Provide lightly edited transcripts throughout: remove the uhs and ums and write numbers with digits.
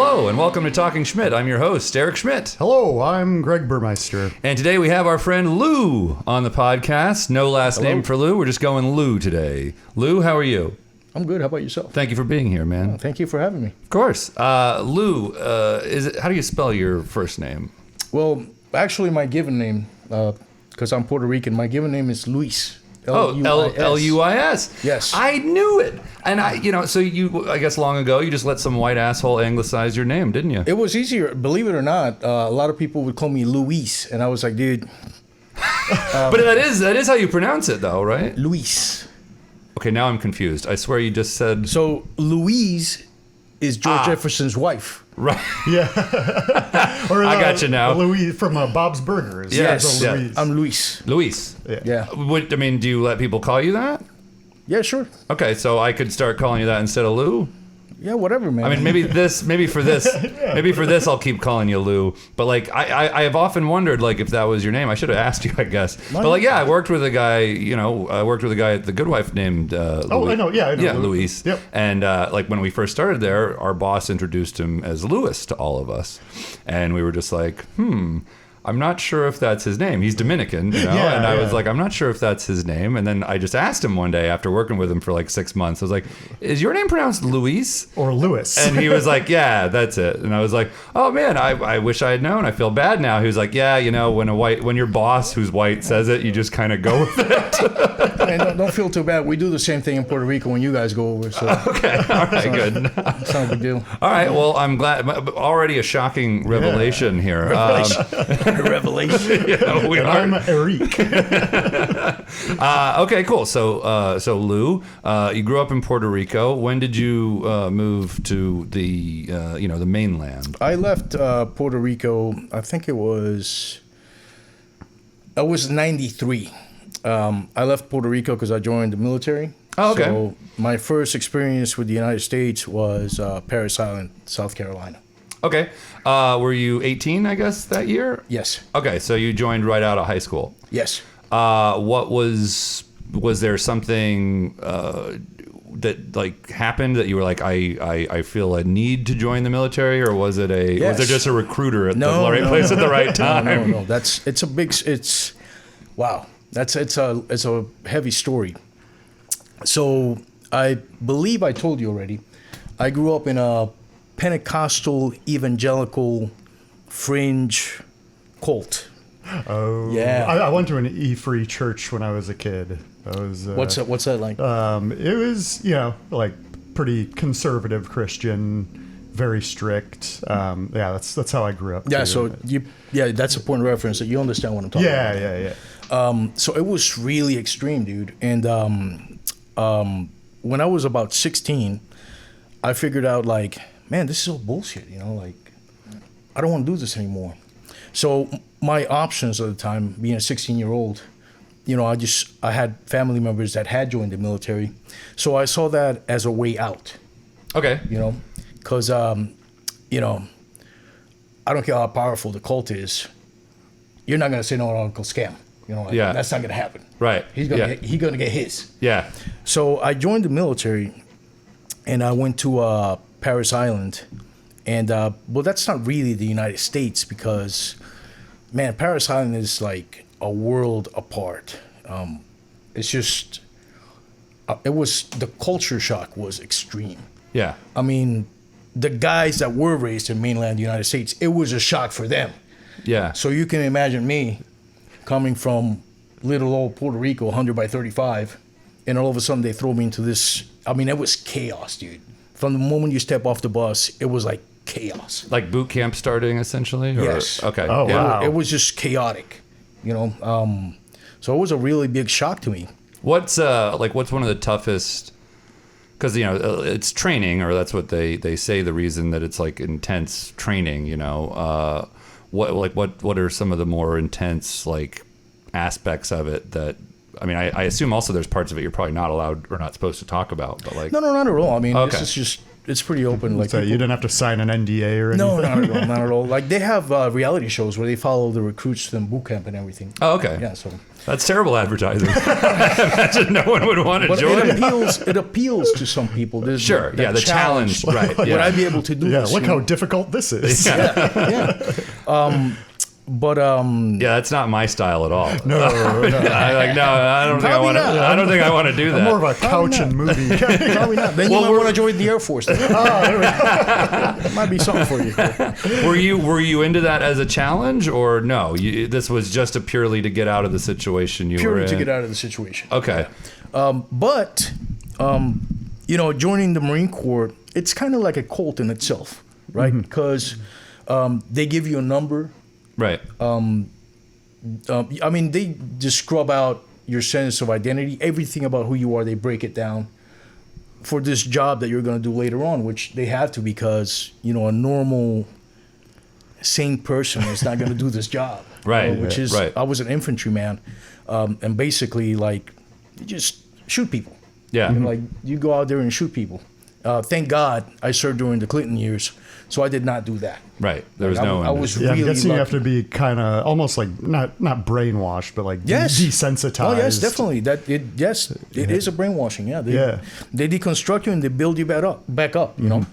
Hello, and welcome to Talking Schmidt. I'm your host, Eric Schmidt. Hello, I'm Greg Burmeister. And today we have our friend Lou on the podcast. No last name for Lou. We're just going Lou today. Lou, how are you? I'm good. How about yourself? Thank you for being here, man. Oh, thank you for having me. Of course. Lou, how do you spell your first name? Well, actually, my given name, because I'm Puerto Rican, my given name is Luis. L-U-I-S. L-U-I-S. Yes. I knew it. And I guess long ago, you just let some white asshole anglicize your name, didn't you? It was easier. Believe it or not, a lot of people would call me Luis. And I was like, dude. But that is how you pronounce it, though, right? Luis. Okay, now I'm confused. I swear you just said... So, Louise is George Jefferson's wife. Right. Yeah. Or, I got you now. Louis from Bob's Burgers. Yes. Louise. I'm Luis. Luis. Yeah. Do you let people call you that? Yeah, sure. Okay, so I could start calling you that instead of Lou? Yeah, whatever, man. I mean, maybe for this, I'll keep calling you Lou. But like, I have often wondered like if that was your name. I should have asked you, I guess. But like, yeah, I worked with a guy. At the Good Wife named. Louis. Oh, I know. Yeah, I know. Yeah, Luis. Yep. And like when we first started there, our boss introduced him as Louis to all of us, and we were just like, I'm not sure if that's his name. He's Dominican, Yeah, and I yeah. was like, I'm not sure if that's his name. And then I just asked him one day after working with him for like 6 months. I was like, is your name pronounced Luis? Or Louis. And he was like, yeah, that's it. And I was like, oh man, I wish I had known. I feel bad now. He was like, yeah, when your boss w's white says it, you just kind of go with it. Man, don't feel too bad. We do the same thing in Puerto Rico when you guys go over. So Okay, all right, good. it's not a big deal. All right, well, I'm glad. Already a shocking revelation here. Revelation. We I'm are. Eric. Okay, cool. So Lou, you grew up in Puerto Rico. When did you move to the the mainland? I left Puerto Rico, I think it was 93. I left Puerto Rico because I joined the military. Oh, okay. So my first experience with the United States was Parris Island, South Carolina. Okay. Were you 18, I guess, that year? Yes. Okay, so you joined right out of high school. Yes. What was there something that like happened that you were like, I feel a need to join the military, or was it was there just a recruiter at the right place at the right time? No. Wow. It's a heavy story. So I believe I told you already. I grew up in a Pentecostal evangelical fringe cult. Oh. Yeah. I went to an E-free church when I was a kid. What's that like? It was, like pretty conservative Christian, very strict. That's how I grew up. Yeah, too. that's a point of reference that you understand what I'm talking about. Yeah. So it was really extreme, dude. And when I was about 16, I figured out like, man, this is all bullshit, like I don't want to do this anymore. So my options at the time, being a 16-year-old, I had family members that had joined the military. So I saw that as a way out. Okay. Because, I don't care how powerful the cult is. You're not going to say no to Uncle Scam. That's not going to happen. Right. He's going to get his. Yeah. So I joined the military and I went to Parris Island. And, that's not really the United States because, man, Parris Island is like a world apart. It's just, the culture shock was extreme. Yeah. I mean, the guys that were raised in mainland United States, it was a shock for them. Yeah. So you can imagine me coming from little old Puerto Rico, 100 by 35, and all of a sudden they throw me into this. I mean, it was chaos, dude. From the moment you step off the bus, it was like chaos. Like boot camp starting, essentially? Or? Yes. Okay. Oh, yeah. wow. It was just chaotic, So it was a really big shock to me. What's one of the toughest? Because it's training, or that's what they say. The reason that it's like intense training, what are some of the more intense like aspects of it that? I mean, I assume also there's parts of it you're probably not allowed or not supposed to talk about, but like. No, not at all. I mean, Okay. This is just it's pretty open. Like So you didn't have to sign an NDA or anything? no, not at all, not at all. Like they have reality shows where they follow the recruits to them boot camp and everything. Oh, okay. Yeah, so That's terrible advertising. I imagine no one would want to but join. it appeals to some people. There's Sure, that yeah, the challenge, right? Would Yeah. I be able to do Yeah, this? look you how know? difficult this is. Yeah. But Yeah, that's not my style at all. No, no. I don't think I Probably want to. not. I don't think I want to do I'm that. more of a couch and movie. probably not. Then you might want to join the Air Force. Then. That might be something for you. Were you into that as a challenge or no? This was just a purely to get out of the situation you were Purely in. to get out of the situation. Okay. But joining the Marine Corps, it's kind of like a cult in itself, right? Because they give you a number. Right. I mean, they just scrub out your sense of identity, everything about who you are. They break it down for this job that you're going to do later on, which they have to because a normal, sane person is not going to do this job. Right. Which is, right. I was an infantryman, and basically, like, you just shoot people. Yeah. Like, you go out there and shoot people. Thank God I served during the Clinton years, so I did not do that. Right. There was no. I was Yeah, I'm really guessing you have lucky. to be kind of almost like not brainwashed, but like Yes. desensitized. Oh yes, definitely. It is a brainwashing. Yeah, they deconstruct you and they build you back up. You know.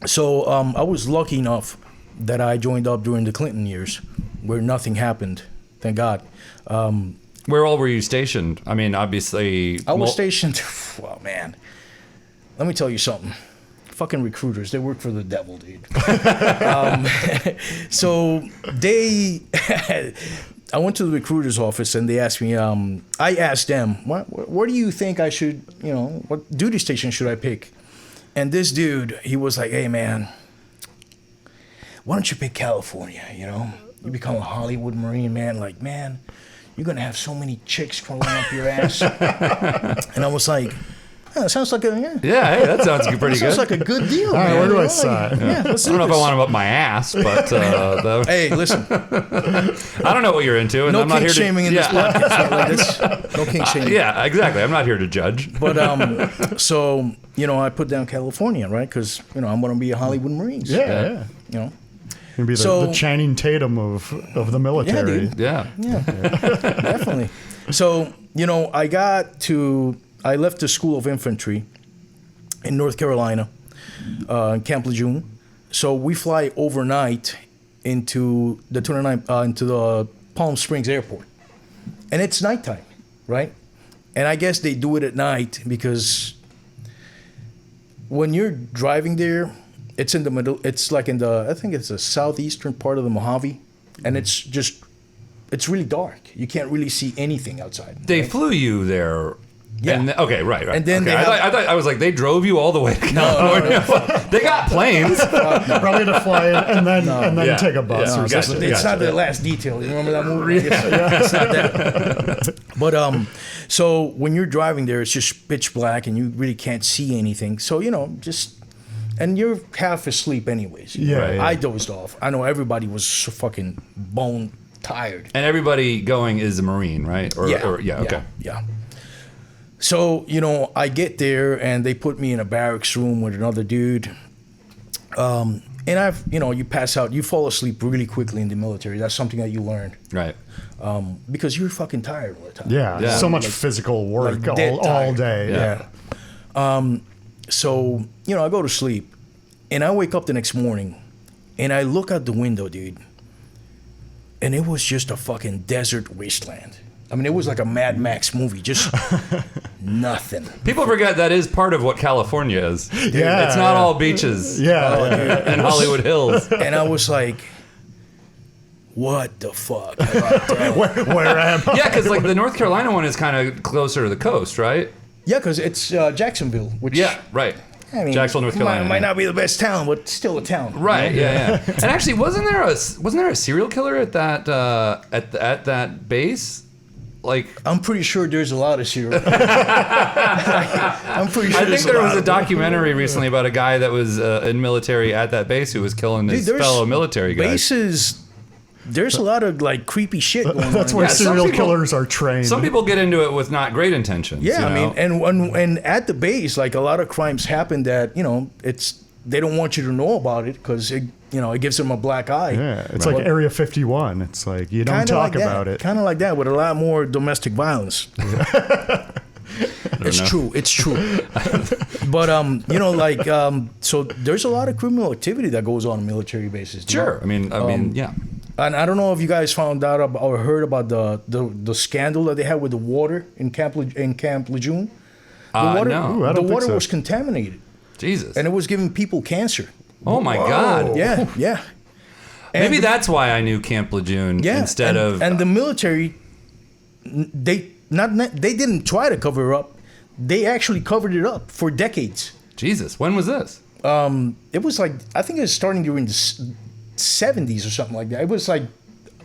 So I was lucky enough that I joined up during the Clinton years, where nothing happened. Thank God. Where all were you stationed? I mean, obviously. I was stationed. Well, man, let me tell you something. Fucking recruiters, they work for the devil, dude. So I went to the recruiter's office and they asked me, I asked them, where do you think I should, what duty station should I pick? And this dude, he was like, hey man, why don't you pick California, You become a Hollywood Marine, man. Like, man, you're going to have so many chicks crawling up your ass. And I was like, that sounds like Yeah, hey, that sounds pretty good. Sounds like a good deal. All right, man. where do I Like, sign? Yeah, let's I don't know do if I this. want him up my ass, but Hey, listen, I don't know what you're into, and no I'm not kink here to. shaming in this podcast. Like this. No kink shaming. Yeah, exactly. I'm not here to judge. But so I put down California, right? Because I'm going to be a Hollywood Marine. Yeah. You know. You'd be the Channing Tatum of the military. dude. Yeah. Yeah, definitely. So I left the School of Infantry in North Carolina, in Camp Lejeune. So we fly overnight into the Palm Springs Airport, and it's nighttime, right? And I guess they do it at night because when you're driving there, it's in the middle. It's like I think it's the southeastern part of the Mojave, and it's really dark. You can't really see anything outside. They right? flew you there. Yeah. And okay, right. And then okay. they I thought I was like, they drove you all the way to California. They got planes. Probably to fly in and then Yeah. take a bus Yeah. or Gotcha. something. It's not the last detail. You remember that movie? It's not that. But so when you're driving there, it's just pitch black and you really can't see anything. So and you're half asleep anyways. Yeah, Right. yeah. I dozed off. I know everybody was so fucking bone tired. And everybody going is a Marine, right? Okay. Yeah. So, I get there and they put me in a barracks room with another dude. And you pass out, you fall asleep really quickly in the military. That's something that you learn. Right. Because you're fucking tired all the time. Yeah, so much physical work dead all tired. day. Yeah. So, I go to sleep and I wake up the next morning and I look out the window, dude. And it was just a fucking desert wasteland. I mean, it was like a Mad Max movie, just nothing. People forget that is part of what California is. Yeah, It's not all beaches. Yeah. And Hollywood Hills. And I was like, what the fuck? Where am I? Yeah, because like the North Carolina one is kind of closer to the coast, right? Yeah, because it's Jacksonville, which Yeah, right. I mean, Jacksonville, North Carolina. might not be the best town, but still a town. Right. Yeah. And actually, wasn't there a serial killer at that at that base? Like, I'm pretty sure there's a lot of serial. I'm pretty sure. I think there's there lot was a of- documentary recently about a guy that was in military at that base who was killing his Dude, there's fellow military guys. Bases there's a lot of like creepy shit going on. That's why serial killers are trained. Some people get into it with not great intentions. Yeah, you know? I mean, and at the base, like a lot of crimes happen that they don't want you to know about it because it gives them a black eye. Yeah, it's like Area 51. It's like you don't talk about it. Kind of like that with a lot more domestic violence. It's true. But so there's a lot of criminal activity that goes on military bases. Sure. I mean, yeah. And I don't know if you guys found out or heard about the scandal that they had with the water in Camp Lejeune. No. The water was contaminated. Jesus. And it was giving people cancer. Oh my God. Yeah. Maybe that's why I knew Camp Lejeune instead of. And the military, they didn't try to cover it up. They actually covered it up for decades. Jesus. When was this? It was like, I think it was starting during the 70s or something like that. It was like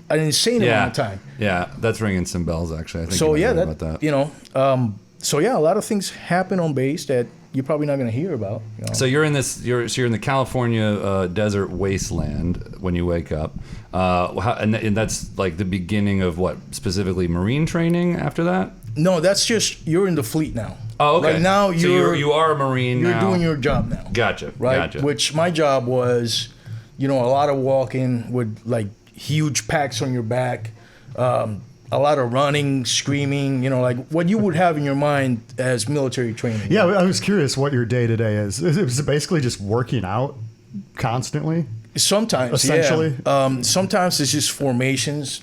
an insane amount of time. Yeah, that's ringing some bells actually. I think so yeah, about that. So yeah, a lot of things happen on base that you're probably not going to hear about. So you're in the California desert wasteland when you wake up, and that's like the beginning of what, specifically Marine training after that? No, that's just you're in the fleet now. Oh, okay. Like now you are a Marine. You're now. doing your job now. Gotcha. Right. Gotcha. Which my job was, a lot of walking with like huge packs on your back. A lot of running, screaming, like what you would have in your mind as military training. Yeah, I was curious what your day-to-day is. Is it basically just working out constantly? Sometimes, essentially? Yeah. Sometimes it's just formations.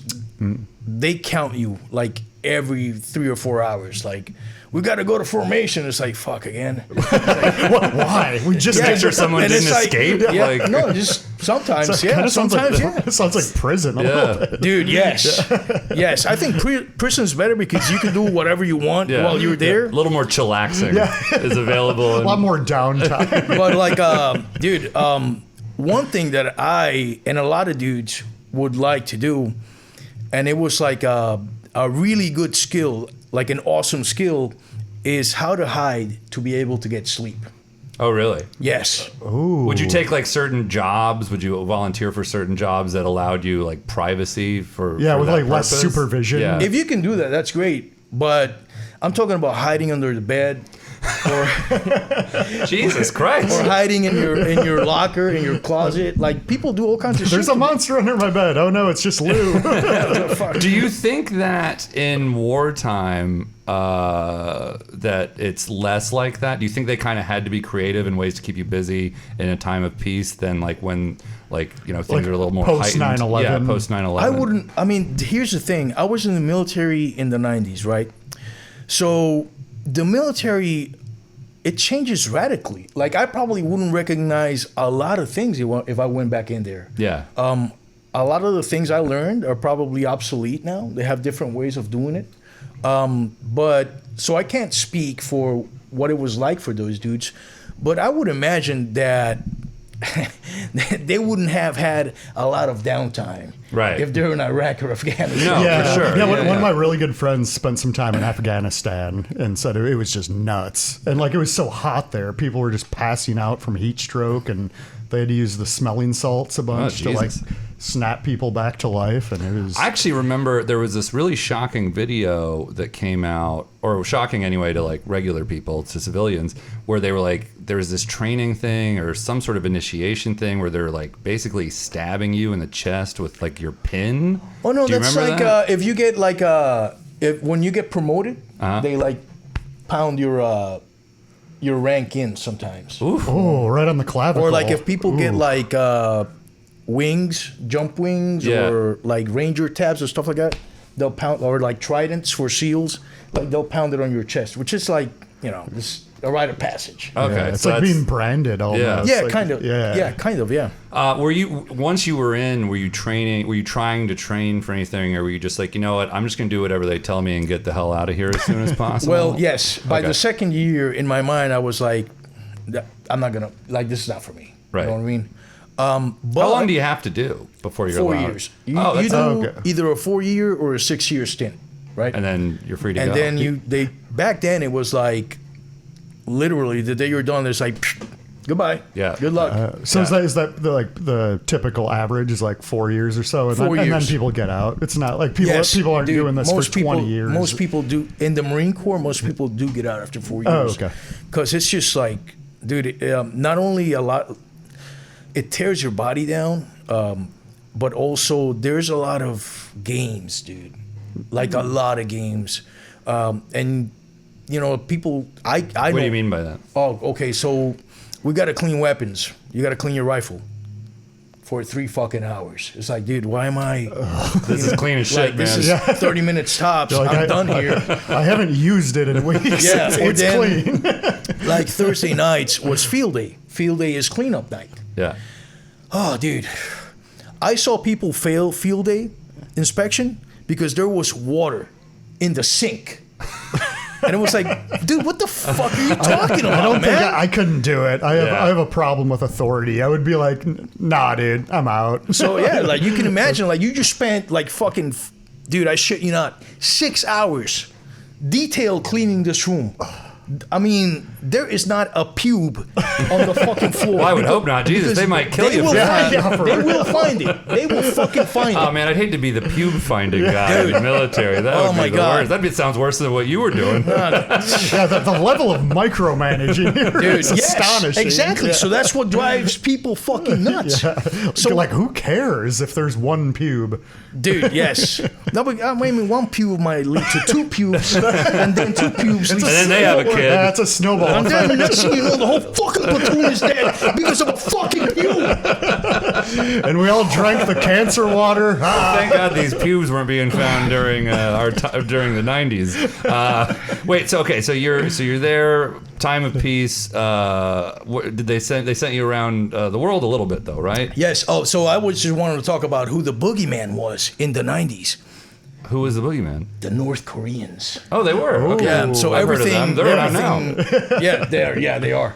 They count you like every 3 or 4 hours. Like, we got to go to formation. It's like, fuck again. Why? We just make sure someone didn't escape. Yeah, like, no, just sometimes. Sometimes. It sounds like prison a little bit. Dude, yes. Yes. I think prison's better because you can do whatever you want while you're there. A little more chillaxing is available. A lot more downtime. But like, dude, one thing that I and a lot of dudes would like to do, and it was like a really good skill, like an awesome skill, is how to hide to be able to get sleep. Oh, really? Yes. Ooh. Would you take like certain jobs? Would you volunteer for certain jobs that allowed you like privacy for with that like purpose? less supervision? Yeah. If you can do that, that's great. But I'm talking about hiding under the bed, or Jesus Christ, or hiding in your locker, in your closet. Like, people do all kinds of shit. There's a monster under my bed. Oh no, it's just Lou. Do you think that in wartime that it's less like that? Do you think they kind of had to be creative in ways to keep you busy in a time of peace than like when things are a little more post heightened? 9/11? Yeah, post 9/11. I mean, here's the thing. I was in the military in the 90s, right? So the military, it changes radically. Like, I probably wouldn't recognize a lot of things if I went back in there. Yeah. A lot of the things I learned are probably obsolete now. They have different ways of doing it. But so I can't speak for what it was like for those dudes, but I would imagine that they wouldn't have had a lot of downtime if they're in Iraq or Afghanistan. No, for sure. Yeah, one of my really good friends spent some time in Afghanistan and said it was just nuts. And like, it was so hot there, people were just passing out from heat stroke, and they had to use the smelling salts a bunch to like snap people back to life. And it was. I actually remember there was this really shocking video that came out, or shocking anyway to like regular people, to civilians, where they were like, there was this training thing or some sort of initiation thing where they're like basically stabbing you in the chest with like your pin. Oh no, Do you that's remember like that? if you get like when you get promoted, they like pound your rank in sometimes. Ooh. Oh, right on the clavicle. Or like if people get like wings, jump wings, or like ranger tabs or stuff like that, they'll pound, or like tridents for SEALs, like they'll pound it on your chest, which is like, this a rite of passage. Okay, Yeah, it's so like being branded almost. Yeah, like, kind of. Yeah, kind of. Yeah. Were you, once you were in, were you trying to train for anything, or were you just like, you know what, I'm just going to do whatever they tell me and get the hell out of here as soon as possible? Well, yes. By the second year, in my mind, I was like, I'm not gonna, like, this is not for me. Right. You know what I mean? But how long do you have to do before you're 4 allowed? years. You do either a 4-year or a 6-year stint, right? And then you're free to and go. then back then it was like, literally the day you're done, there's like, Goodbye. Yeah. Good luck. So is that the typical average is like 4 years or so, and, 4 and then years. people get out? It's not like people aren't dude, doing this for most 20 people, years. Most people do in the Marine Corps. Most people do get out after 4 years. Oh, okay. Because it's just like, dude, not only it tears your body down, but also there's a lot of games, dude. Like a lot of games, and you know, people. I What do you mean by that? Oh, okay. So we got to clean weapons. You got to clean your rifle for 3 fucking hours. It's like, dude, why am I? This is clean as shit, Like, man. this is 30 minutes tops. Like, I'm done here. I haven't used it in weeks. Yeah, or it's then, clean. like Thursday nights was field day. Field day is cleanup night. Yeah. Oh, dude, I saw people fail field day inspection because there was water in the sink. And it was like, dude, what the fuck are you talking about, I don't man? think I couldn't do it. I have a problem with authority. I would be like, nah, dude, I'm out. So yeah, like you can imagine, like you just spent like fucking, dude, I shit you not, 6 hours detail cleaning this room. I mean, there is not a pube on the fucking floor. Well, I would hope not. Jesus, because they might kill you will for that. find it. They will find it. They will fucking find it. Oh man, I'd hate to be the pube finding guy in the military. That would be my the God. worst. That sounds worse than what you were doing. Yeah, the level of micromanaging here Dude, is yes, astonishing. exactly. Yeah. So that's what drives people fucking nuts. So like, who cares if there's one pube? Dude, yes. No, but I mean, one pube might lead to 2 pubes, and then 2 pubes lead And then they have a kid. That's a snowball And effect. then next thing you know, the whole fucking platoon is dead because of a fucking pube. And we all drank the cancer water. Thank God these pubes weren't being found during during the 90s. Wait, so you're there. Time of peace. Did they sent you around the world a little bit though, right? Yes. Oh, so I was just wanting to talk about who the boogeyman was in the 90s. Who was the boogeyman? The North Koreans. Oh, they were. Okay. Yeah. So I've heard of everything. them. They're around now. Yeah, they are.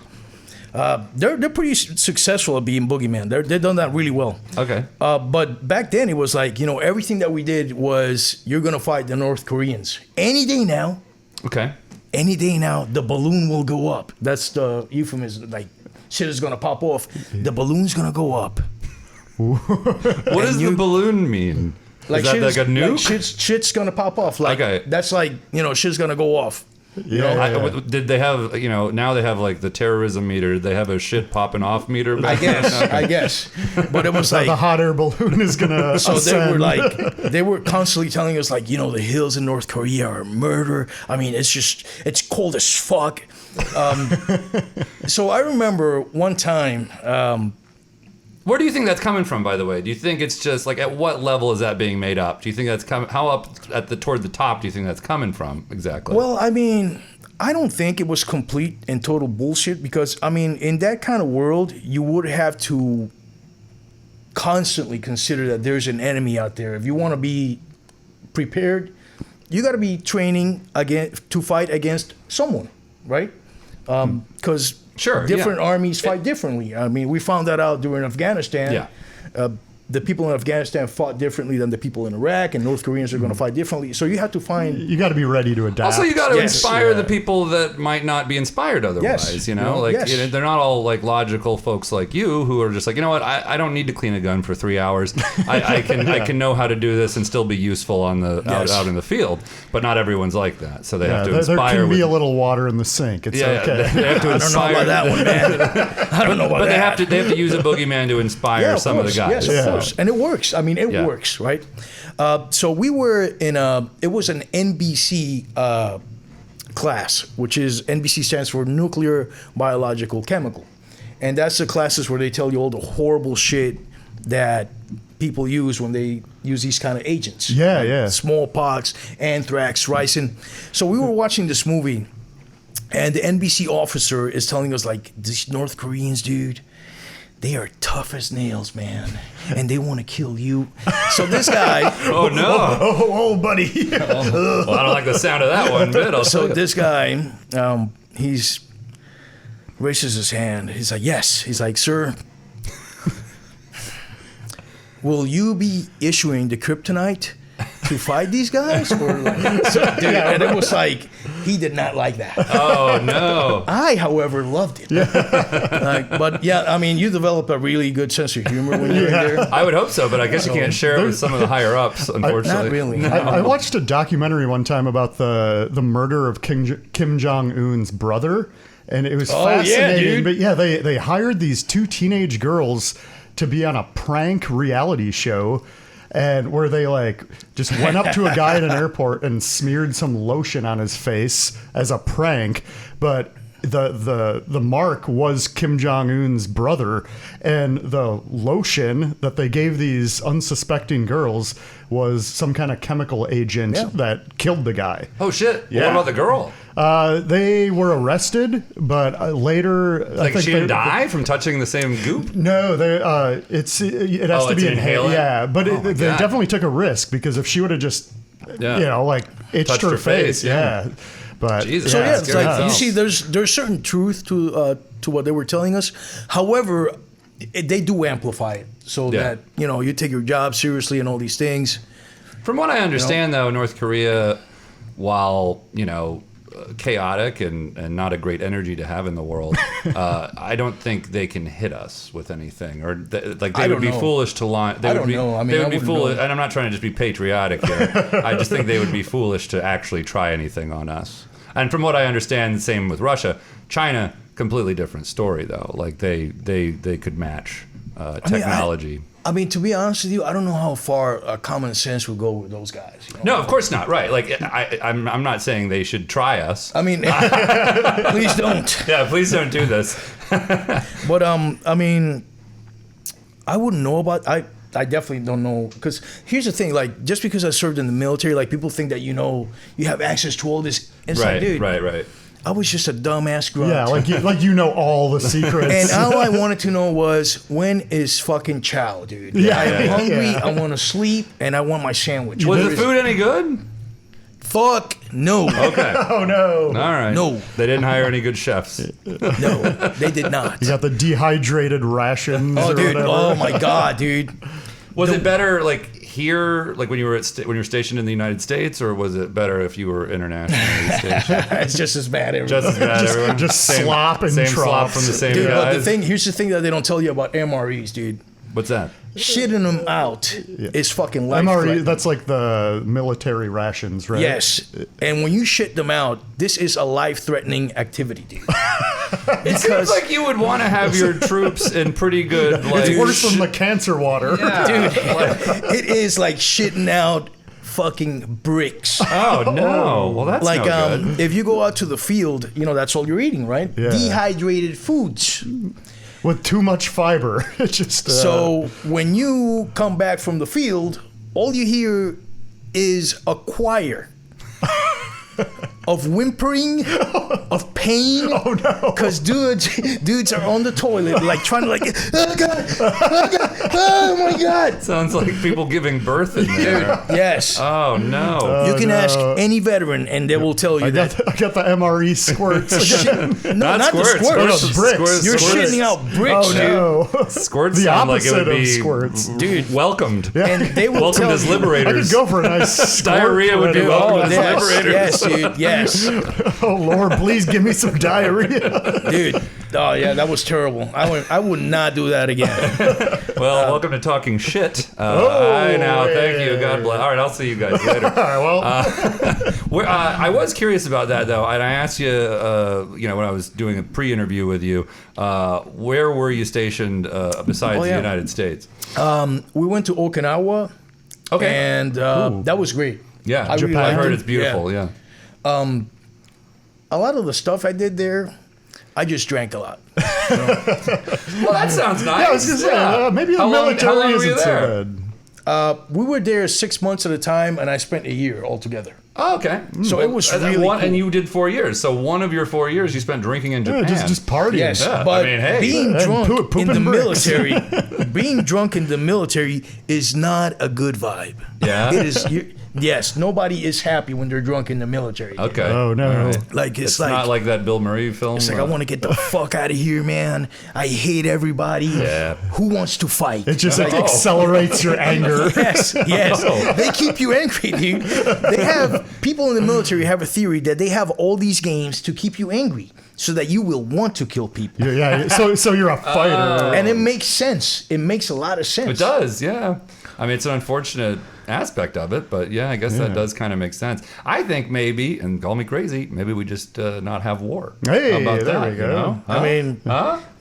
They're pretty successful at being boogeyman. They've done that really well. Okay. But back then it was like, you know, everything that we did was you're gonna fight the North Koreans any day now. Okay. Any day now, the balloon will go up. That's the euphemism. Like shit is gonna pop off. The balloon's gonna go up. What does the balloon mean? Like is that shit's, like a nuke? Like shit's gonna pop off. Like Okay. that's like, you know, shit's gonna go off. Did they have, you know, now they have like the terrorism meter. Did they have a shit popping off meter? I guess. But it was So like the hot air balloon is gonna. so ascend. they were constantly telling us like, you know, the hills in North Korea are murder. I mean, it's cold as fuck. So I remember one time. Where do you think that's coming from, by the way? Do you think it's just like, at what level is that being made up? Do you think that's coming, how up toward the top do you think that's coming from exactly? Well, I mean, I don't think it was complete and total bullshit because, I mean, in that kind of world, you would have to constantly consider that there's an enemy out there. If you want to be prepared, you got to be training to fight against someone, right? Because different armies fight differently. I mean, we found that out during Afghanistan. Yeah. The people in Afghanistan fought differently than the people in Iraq, and North Koreans are going to fight differently. So you have to find. You got to be ready to adapt. Also, you got to Yes. inspire the people that might not be inspired otherwise. Yes. You know, like Yes. you know, they're not all like logical folks like you who are just like, you know what, I don't need to clean a gun for 3 hours. I can know how to do this and still be useful on the out in the field. But not everyone's like that, so they have to there inspire. can be a little water in the sink. It's okay. They have to I don't know inspire. about that one, man. I don't know about But that. they have to use a boogeyman to inspire some of the guys. Yes, of course. And it works. I mean, it works, right? So we were in it was an NBC class, which is, NBC stands for Nuclear, Biological, Chemical. And that's the classes where they tell you all the horrible shit that people use when they use these kind of agents. Yeah. Smallpox, anthrax, ricin. So we were watching this movie, and the NBC officer is telling us, like, these North Koreans, dude, they are tough as nails, man, and they want to kill you. So this guy, Oh no! Oh, buddy. Well, I don't like the sound of that one bit. I'll so tell you. this guy, he's raises his hand. He's like, yes. He's like, sir, will you be issuing the kryptonite to fight these guys? Or like, so, dude, and it was like, he did not like that. Oh, no. I, however, loved it. But yeah, I mean, you develop a really good sense of humor when you're in there. I would hope so, but I guess you can't share it with some of the higher ups, unfortunately. Not really. I watched a documentary one time about the murder of Kim Jong-un's brother, and it was fascinating. But yeah, they hired these 2 teenage girls to be on a prank reality show, and where they like just went up to a guy at an airport and smeared some lotion on his face as a prank, but the mark was Kim Jong-un's brother, and the lotion that they gave these unsuspecting girls was some kind of chemical agent that killed the guy. Oh, shit. Yeah. What about the girl? They were arrested, but later... Like, I think she die from touching the same goop? No, it has to be inhaled. Yeah, but they definitely took a risk, because if she would have just, itched touched her face. Yeah. But Jesus. So yeah, it's like, Scary you stuff. see, there's certain truth to what they were telling us. However, they do amplify it so that you take your job seriously and all these things. From what I understand, though, North Korea, while chaotic and not a great energy to have in the world, I don't think they can hit us with anything, or they would be foolish to launch. I don't know. I mean, they would be foolish, and I'm not trying to just be patriotic here. I just think they would be foolish to actually try anything on us. And from what I understand, same with Russia. China, completely different story, though. Like they could match technology. I mean, to be honest with you, I don't know how far common sense would go with those guys. No, of course not. Right? Like I'm not saying they should try us. I mean, please don't. Yeah, please don't do this. But I mean, I wouldn't know about. I definitely don't know, because here's the thing: like, just because I served in the military, like, people think that you have access to all this. It's like, dude, right. I was just a dumbass grunt. Yeah, like you know all the secrets. And all I wanted to know was, when is fucking chow, dude? I'm hungry. I want to sleep, and I want my sandwich. Was the food any good? Fuck no. Okay. Oh no. All right. No. They didn't hire any good chefs. No, they did not. You got the dehydrated rations. Oh, or dude. whatever. Oh my god, dude. Was it better like here, like when you were when you were stationed in the United States, or was it better if you were internationally stationed? It's just as bad everywhere. Just as bad everyone. Just slop and same trough. slop from the same Dude, but guys. here's the thing that they don't tell you about MREs, dude. What's that? Shitting them out is fucking life MRE, threatening. that's like the military rations, right? Yes. And when you shit them out, this is a life-threatening activity, dude. It seems like you would want to have your troops in pretty good, like... It's worse than the cancer water. Yeah. Dude, it is like shitting out fucking bricks. Oh, no. Well, that's Like, no good. if you go out to the field, that's all you're eating, right? Yeah. Dehydrated foods. With too much fiber. It's just... So when you come back from the field, all you hear is a choir of whimpering, of pain. Oh no! Because dudes are on the toilet, like trying to, like, oh god, oh my god. Sounds like people giving birth in there. Yes. Oh, no. You can ask any veteran, and they will tell you I that. got the MRE squirts. No, Not not the squirts. squirts. Oh, the bricks. You're Squirts. shitting out bricks, Oh no! Squirts The sound like it would opposite of be squirts. Dude. welcomed. dude. And they will Welcomed tell as you. I liberators. could go for a nice squirt Diarrhea would be for it. welcome Oh, as yes, liberators. yes, dude, yes. Oh Lord, please give me some diarrhea. Dude, oh yeah, that was terrible. I would not do that again. Well, welcome to Talking Shit. Oh, I know. Thank you. yeah. God bless. All right, I'll see you guys later. All right, well, I was curious about that, though, and I asked you, when I was doing a pre-interview with you, where were you stationed besides the United States? We went to Okinawa. Okay. And that was great. Yeah, I really I liked heard it. it's beautiful. Yeah. A lot of the stuff I did there, I just drank a lot. Well, that sounds nice. yeah, I was gonna say maybe the How long military were you isn't so there? bad. We were there 6 months at a time, and I spent a year altogether. Oh, okay. So it was really cool. And you did 4 years. So one of your 4 years you spent drinking in Japan. Just partying. Yes, Yeah, but I mean, hey. being drunk poop in the and bricks. military, being drunk in the military is not a good vibe. Yeah? It is. Yes, nobody is happy when they're drunk in the military. Okay. Oh, no. All right. Like it's Not like that Bill Murray film. It's like, I want to get the fuck out of here, man. I hate everybody. Yeah. Who wants to fight? It just accelerates your anger. Yes. They keep you angry, dude. They have people in the military have a theory that they have all these games to keep you angry so that you will want to kill people. Yeah. So you're a fighter. And it makes sense. It makes a lot of sense. It does, yeah. I mean, it's an unfortunate aspect of it, but yeah, I guess that does kind of make sense. I think maybe, and call me crazy, maybe we just not have war. Hey, How about there that? we go. You know? I mean,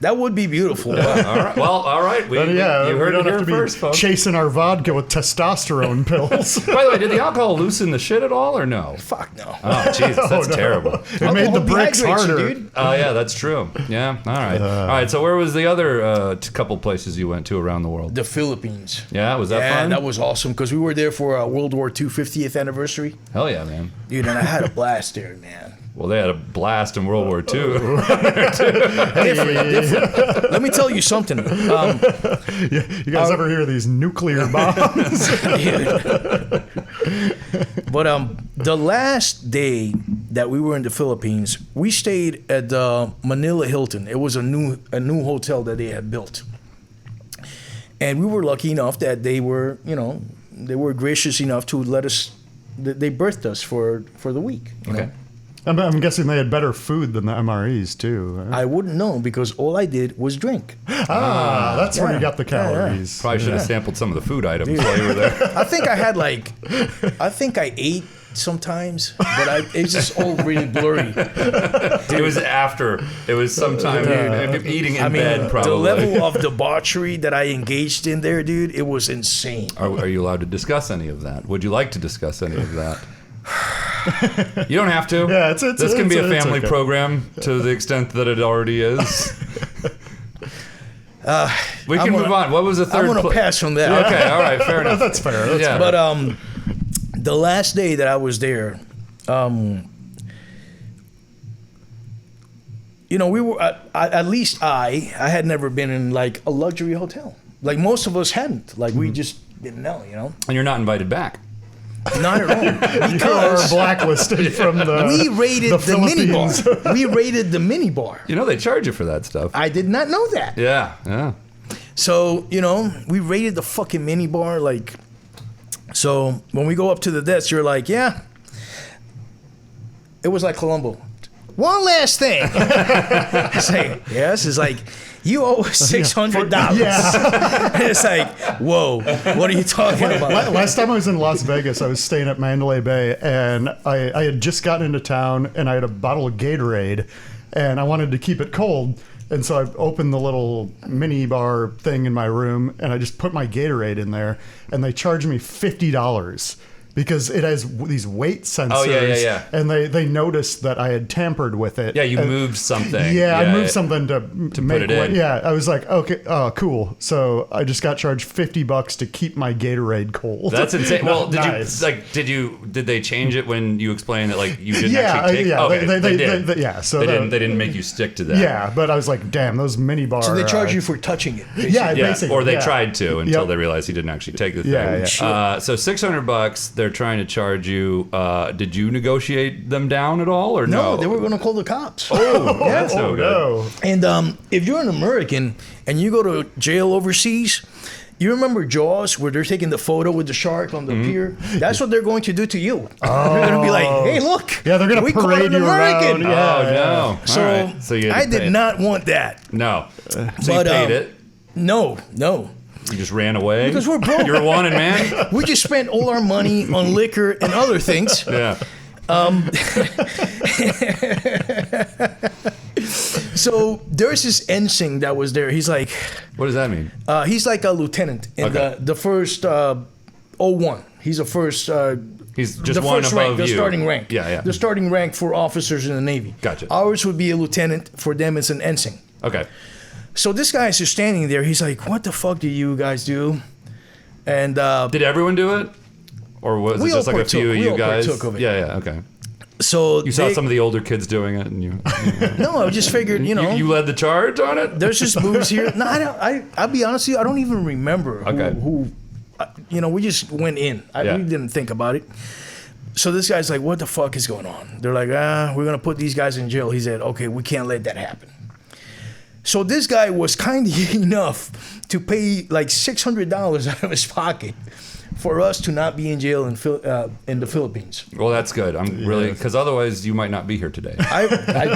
that would be beautiful. All right. Well, all right. But yeah, you heard we don't it have here to be first, folks. chasing our vodka with testosterone pills. By the way, did the alcohol loosen the shit at all, or no? Fuck no. Oh, Jesus, that's no. terrible. It made the Alcohol bricks dehydrates you, harder. dude. Oh, yeah, that's true. Yeah, all right. All right, so where was the other couple places you went to around the world? The Philippines. Yeah, was that fun? That was awesome because we were there for World War II 50th anniversary. Hell yeah, man. Dude, and I had a blast there, man. Well, they had a blast in World War II. Different. Let me tell you something. You guys ever hear these nuclear bombs? But the last day that we were in the Philippines, we stayed at the Manila Hilton. It was a new hotel that they had built. And we were lucky enough that they were gracious enough to let us. They berthed us for the week. You know? I'm guessing they had better food than the MREs too. Right? I wouldn't know because all I did was drink. That's where you got the calories. Probably should have sampled some of the food items while you were there. I think I ate sometimes, but it's just all really blurry. It was after. It was sometime eating in bed, probably. The level of debauchery that I engaged in there, dude, it was insane. Are you allowed to discuss any of that? Would you like to discuss any of that? You don't have to. Yeah, this can be a family okay. program to the extent that it already is. We can move on. What was the third? I'm gonna pass on that. Okay, all right, fair enough. That's fair. That's fair. But the last day that I was there, we were at least I had never been in like a luxury hotel. Like most of us hadn't. Like we just didn't know, And you're not invited back. Not at all. You are blacklisted from the. We raided the mini bar. Philippines. We raided the mini bar. They charge you for that stuff. I did not know that. Yeah. So, we raided the fucking mini bar. Like, so when we go up to the desk, you're like, yeah. It was like Columbo. One last thing. Say, yes. It's like, you owe us $600. Yeah. And it's like, whoa, what are you talking about? Last time I was in Las Vegas, I was staying at Mandalay Bay, and I had just gotten into town, and I had a bottle of Gatorade, and I wanted to keep it cold. And so I opened the little mini bar thing in my room, and I just put my Gatorade in there, and they charged me $50. Because it has these weight sensors. Oh, yeah. And they noticed that I had tampered with it. Yeah, you moved something. Yeah, I moved something to make put it in. Yeah, I was like, okay, cool. So I just got charged $50 to keep my Gatorade cold. That's insane. Well, Nice. did they change it when you explained that like you didn't Yeah, actually take? yeah, Okay, they did. did. So they didn't make you stick to that. Yeah, but I was like, damn, those mini bars. So they charge you for touching it. Basically. Yeah, Yeah, basically. or they yeah. tried to until Yep. they realized he didn't actually take the thing. Yeah. So $600, they're trying to charge you. Did you negotiate them down at all, or no? No, they were going to call the cops. Oh, that's no Oh, good. no. And if you're an American and you go to jail overseas, you remember Jaws where they're taking the photo with the shark on the pier? That's what they're going to do to you. They're going to be like, hey, look. Yeah, they're going to we caught parade an you American. around. Yeah, Oh no! So, All right. So you had to I pay did it. not want that. No. So But, you paid it. No. You just ran away Because we're broke. You're a wanted man. We just spent all our money on liquor and other things. Yeah. So there's this ensign that was there. He's like, What does that mean? he's like a lieutenant in Okay. the first 01. He's the first. He's just the one first above rank, the you. starting rank. Yeah. The starting rank for officers in the Navy. Gotcha. Ours would be a lieutenant. For them, it's an ensign. Okay. So this guy is just standing there. He's like, "What the fuck do you guys do?" And Did everyone do it? Or was We it just all like a few of partook. you We all guys? partook of it. Yeah, okay. So You saw some of the older kids doing it, and you No, I just figured, you know, you led the charge on it. there's just booze here. No, I'll be honest with you, I don't even remember who you know, we just went in. We didn't think about it. So this guy's like, what the fuck is going on? They're like, we're going to put these guys in jail. He said, okay, we can't let that happen. So this guy was kind enough to pay like $600 out of his pocket for us to not be in jail in the Philippines. Well, that's good. I'm really, because otherwise you might not be here today. I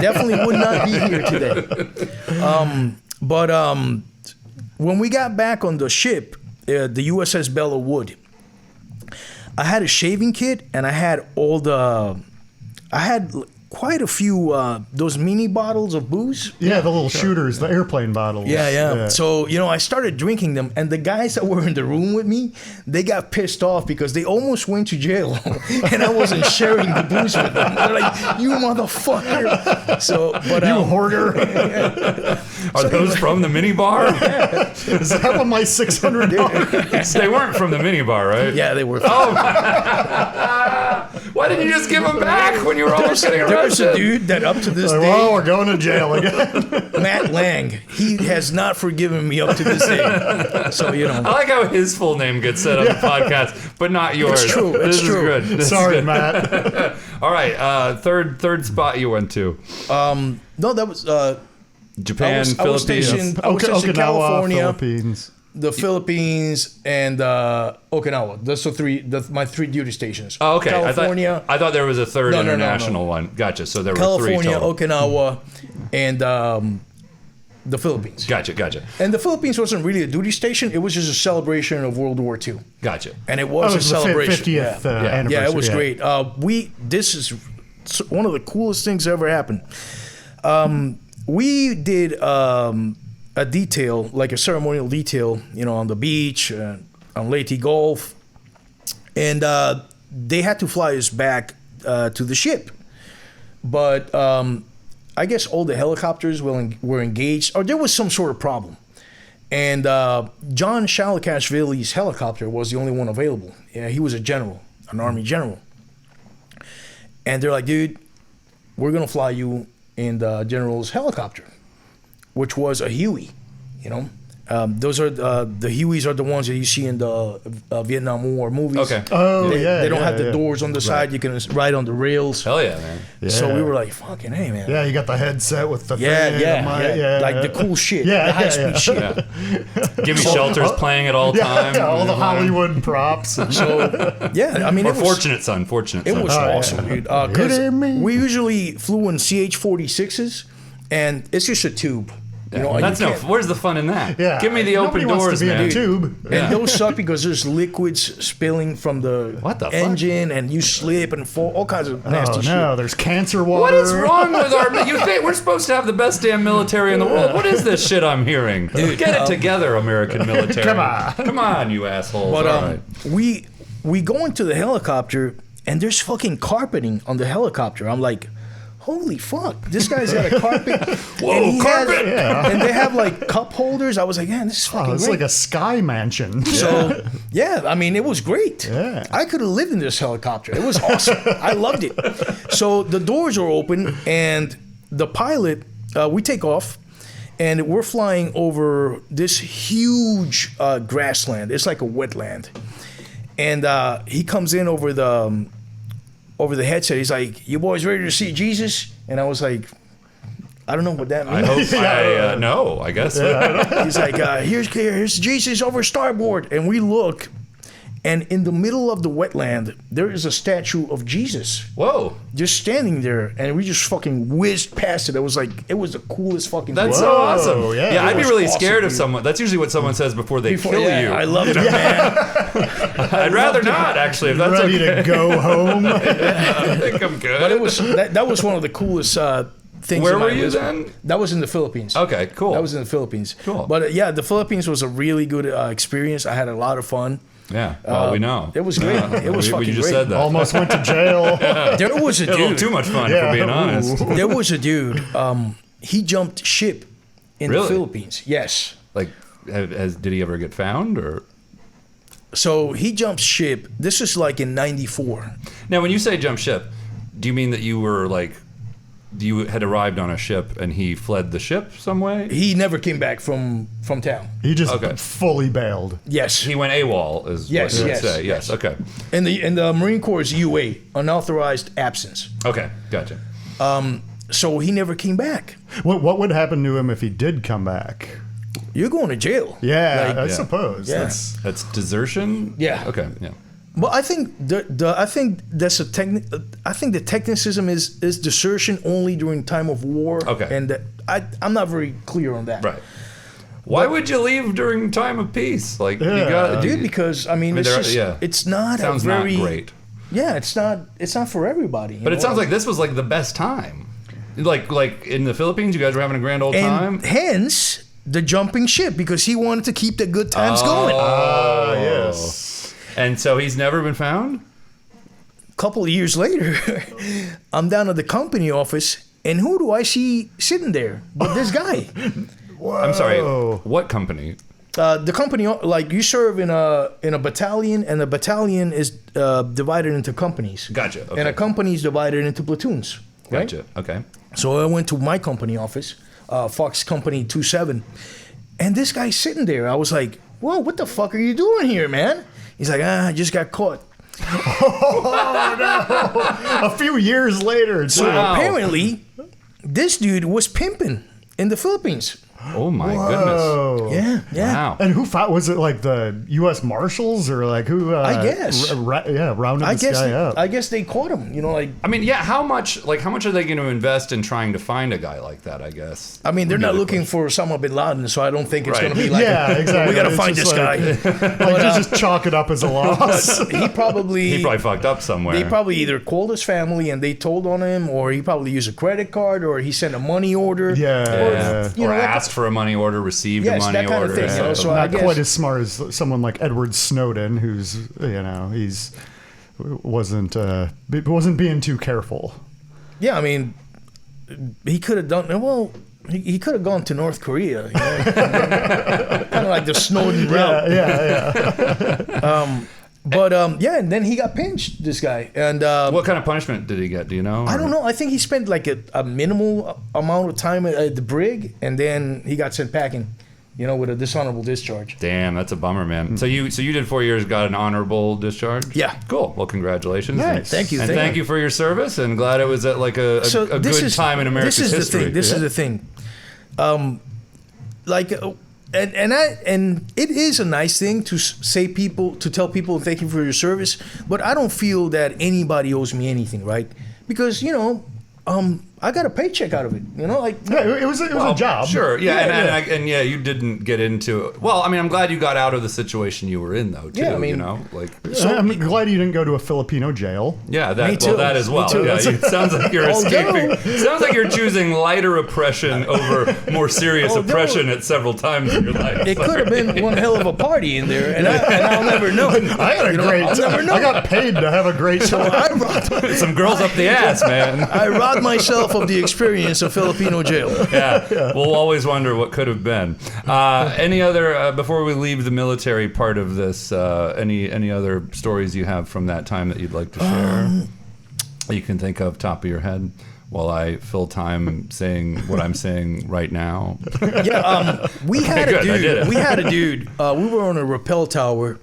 definitely would not be here today. But when we got back on the ship, the USS Bella Wood, I had a shaving kit and I had quite a few those mini bottles of booze. Yeah, the little shooters, the airplane bottles. Yeah. So, you know, I started drinking them, and the guys that were in the room with me, they got pissed off because they almost went to jail, and I wasn't sharing the booze with them. They're like, you motherfucker. So, but You hoarder. Are those from the mini bar? Is that on my $600? They weren't from the mini bar, right? Yeah, they were. Oh, why didn't you just give them back when you were almost getting arrested? There's a dude that up to this day, Well, we're going to jail again. Matt Lang, he has not forgiven me up to this day. So, you know. I like how his full name gets said on the podcast, but not yours. It's true. This It's true. is good. This Sorry, is good. Matt. All right, third spot you went to. No, that was Japan, I was Philippines. stationed Okinawa, California, Philippines. the Philippines, and Okinawa. Those are my three duty stations. Oh, okay. California, I thought there was a third No. international one. Gotcha. So there were California, three total. Okinawa, and the Philippines. Gotcha. And the Philippines wasn't really a duty station. It was just a celebration of World War II. Gotcha. And it was Oh, a celebration. 50th anniversary. Yeah, it was great. This is one of the coolest things that ever happened. We did a detail, like a ceremonial detail, you know, on the beach, on Leyte Gulf, and they had to fly us back to the ship. But I guess all the helicopters were engaged, or there was some sort of problem. And John Shalikashvili's helicopter was the only one available. Yeah, he was a general, an army general. And they're like, dude, we're going to fly you in the general's helicopter, which was a Huey, you know. Those are the Hueys are the ones that you see in the Vietnam War movies. Okay. Oh, They don't have the doors on the side. You can ride on the rails. Hell yeah, man. So we Yeah. were like, fucking hey, man. Yeah, you got the headset with the Yeah, thing. yeah. Like the cool shit. Yeah, the high yeah, speed yeah. shit. Yeah. Give me shelters playing at all time. Yeah, all the Hollywood props. So, yeah, I mean, Or it was, fortunate son. it was Oh, yeah. awesome, dude. Because Kidding me? we usually flew in CH-46s, and it's just a tube. You know, and That's you no. can't- Where's the fun in that? Yeah. Give me the open Nobody wants doors, to be in man. a tube. And those suck because there's liquids spilling from the What the fuck? engine, and you slip and fall, all kinds of nasty Oh, shit. no, there's cancer water. What is wrong with our? You think we're supposed to have the best damn military in the world? What is this shit I'm hearing? Get it together, American military. Come on, you assholes. But All right. we go into the helicopter, and there's fucking carpeting on the helicopter. I'm like, holy fuck, this guy's got a carpet. Whoa, and he carpet! Has, and they have like cup holders. I was like, man, this is fucking Oh, it's great. like a sky mansion. So, yeah, I mean, it was great. Yeah. I could have lived in this helicopter. It was awesome. I loved it. So the doors are open, and the pilot, we take off, and we're flying over this huge grassland. It's like a wetland. And he comes in over the headset. He's like, you boys ready to see Jesus? And I was like, I don't know what that I means. hope. No, I guess. He's like, here's Jesus over starboard. And we look, and in the middle of the wetland, there is a statue of Jesus Whoa, just standing there. And we just fucking whizzed past it. It was the coolest fucking that's thing. so awesome. yeah. Yeah, It I'd be was really awesome, scared of dude. someone. That's usually what someone says before they kill you. I loved it, man. I'd rather not, actually. If that's Ready okay. to go home. I think I'm good. But it was that was one of the coolest things. Where in my were you visit. then? That was in the Philippines. Okay, cool. That was in the Philippines. Cool. But yeah, the Philippines was a really good experience. I had a lot of fun. Yeah, well, we know. It was great. It was you fucking just great. said that. Almost went to jail. There was a A little dude. too much fun, if Yeah. we're being honest. Ooh. There was a dude. He jumped ship in Really? the Philippines. Yes. Like, did he ever get found, or? So he jumped ship. This is like in '94. Now, when you say jump ship, do you mean that you were like, you had arrived on a ship and he fled the ship some way? He never came back from town. He just fully bailed. Yes. He went AWOL, is what you would say. Yes. Okay. And the Marine Corps is UA, unauthorized absence. Okay. Gotcha. So he never came back. What would happen to him if he did come back? You're going to jail. Yeah, I suppose. Yeah. That's desertion? Yeah. Okay. Yeah. Well, I think I think the technicism is desertion only during time of war. Okay. And I'm not very clear on that. Right. Why would you leave during time of peace? Like, you got, dude, because I mean, it's not sounds a very not great. Yeah, it's not for everybody. But it sounds like this was like the best time. Like in the Philippines, you guys were having a grand old time. Hence the jumping ship, because he wanted to keep the good times going. Yes. And so he's never been found? A couple of years later, I'm down at the company office, and who do I see sitting there but this guy? Whoa. I'm sorry, what company? The company, like, you serve in a battalion, and the battalion is divided into companies. Gotcha. Okay. And a company is divided into platoons. Right? Gotcha. Okay. So I went to my company office, Fox Company 27, and this guy's sitting there. I was like, whoa, what the fuck are you doing here, man? He's like, I just got caught. Oh, no. A few years later. So apparently, this dude was pimping in the Philippines. Oh my goodness. Yeah. Wow. And who fought? Was it like the U.S. Marshals or like who? I guess. Rounded this guy up. I guess they caught him. You know, like. I mean, yeah. How much are they going to invest in trying to find a guy like that? I guess. I mean, they're not looking for Osama bin Laden, so I don't think it's going to be like. Yeah, exactly. We got to find this guy. Just chalk it up as a loss. He probably fucked up somewhere. They probably either called his family and they told on him, or he probably used a credit card, or he sent a money order. Or asked for a money order, received a money that kind order. of thing. You know, so not quite as smart as someone like Edward Snowden, who's wasn't being too careful. Yeah, I mean, he could have done well. He could have gone to North Korea, you know, kind of like the Snowden route. Yeah. But and then he got pinched, this guy. And what kind of punishment did he get? Do you know? I don't know. I think he spent like a minimal amount of time at the brig, and then he got sent packing, you know, with a dishonorable discharge. Damn, that's a bummer, man. So you did 4 years, got an honorable discharge? Yeah. Cool. Well, congratulations. Nice. Thank you. And thank you for your service, and glad it was at like a good time in America's history. This is the thing. And it is a nice thing to tell people thank you for your service, but I don't feel that anybody owes me anything, right? Because, you know, I got a paycheck out of it, you know, like it was a job. Sure, yeah, and you didn't get into it. Well, I mean, I'm glad you got out of the situation you were in, though. Too, Yeah, I mean, you know, like. So I'm glad you didn't go to a Filipino jail. Yeah, Me too. that as well. Me too. Yeah, it sounds like you're escaping. Sounds like you're choosing lighter oppression over more serious oppression at several times in your life. it could have been one hell of a party in there, and I'll never know. I had a great time. I got paid to have a great time. Some girls up the ass, man. I robbed myself of the experience of Filipino jail. Yeah, we'll always wonder what could have been. Any other before we leave the military part of this? Any other stories you have from that time that you'd like to share? You can think of top of your head while I fill time saying what I'm saying right now. Yeah, we had a dude. We were on a rappel tower,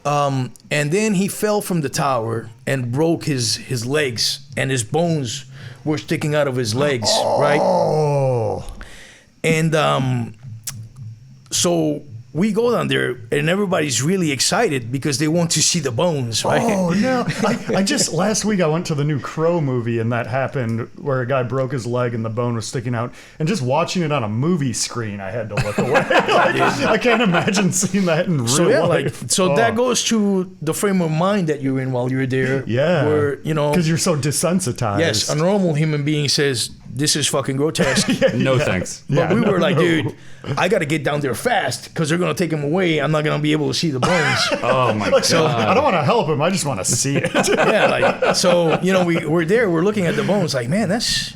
and then he fell from the tower and broke his legs, and his bones were sticking out of his legs, right? And so we go down there, and everybody's really excited because they want to see the bones, right? Oh, no. I just, last week I went to the new Crow movie, and that happened where a guy broke his leg and the bone was sticking out. And just watching it on a movie screen, I had to look away. I can't imagine seeing that in real life. That goes to the frame of mind that you're in while you're there. Yeah. Where, you know. Because you're so desensitized. Yes, a normal human being says, this is fucking grotesque. No thanks. But we were like, dude, I got to get down there fast because they're going to take him away. I'm not going to be able to see the bones. Oh, my God. So I don't want to help him. I just want to see it. So, you know, we're there. We're looking at the bones like, man, there's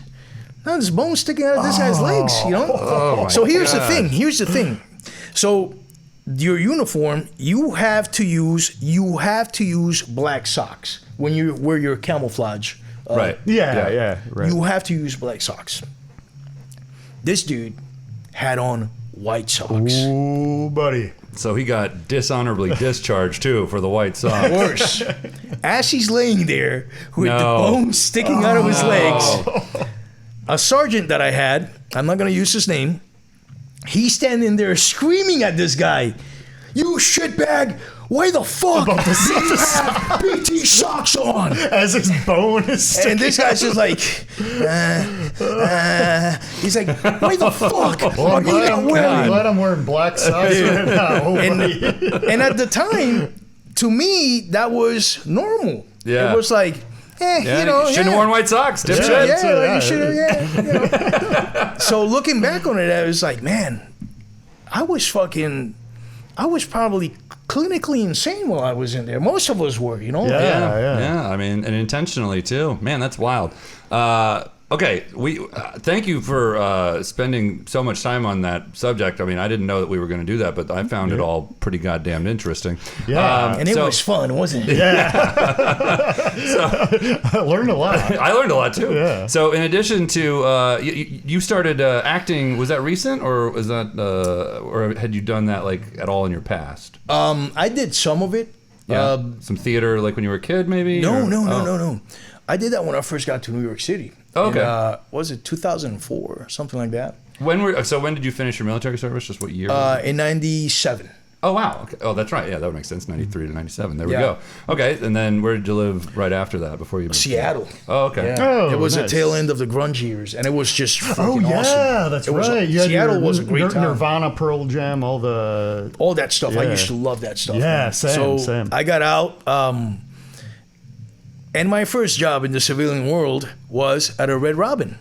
bones sticking out of this guy's legs, you know? Oh, so here's the thing. So your uniform, you have to use black socks when you wear your camouflage. Right. Yeah. Right. You have to use black socks. This dude had on white socks. Ooh, buddy. So he got dishonorably discharged too for the white socks. Worse. As he's laying there with the bones sticking out of his legs, a sergeant that I had, I'm not going to use his name, he's standing there screaming at this guy, "You shitbag! Why the fuck do you have BT socks on?" As his bone is sticking. And this guy's just like, he's like, "Why the fuck are you not I'm wearing?" glad I'm wearing black socks right now. Oh, buddy. And at the time, to me, that was normal. Yeah. It was like, You shouldn't have worn white socks, dipshit. You should have, So looking back on it, I was like, man, I was probably clinically insane while I was in there. Most of us were, Yeah. I mean, and intentionally too. Man, that's wild. Okay, we thank you for spending so much time on that subject. I mean, I didn't know that we were going to do that, but I found it all pretty goddamn interesting. Yeah, and it was fun, wasn't it? Yeah. I learned a lot. I learned a lot too. Yeah. So, in addition to you started acting, was that recent, or was that, or had you done that like at all in your past? I did some of it. Yeah. Some theater, like when you were a kid, maybe. No. I did that when I first got to New York City. Okay. Was it 2004, something like that? When did you finish your military service? Just what year? In 97. Oh, wow. Okay. Oh, that's right. Yeah, that would make sense. 93 to 97. There we Yeah. go. Okay, and then where did you live right after that before you moved? Seattle. Oh, okay. Yeah. Oh, it was nice. the tail end of the grunge years, and it was just Oh, freaking yeah, awesome. that's It was- right. You had Seattle your was a great time. Nirvana, Pearl Jam, all That stuff. I Yeah. used to love that stuff. Yeah, man. same, So same. I got out, and my first job in the civilian world was at a Red Robin.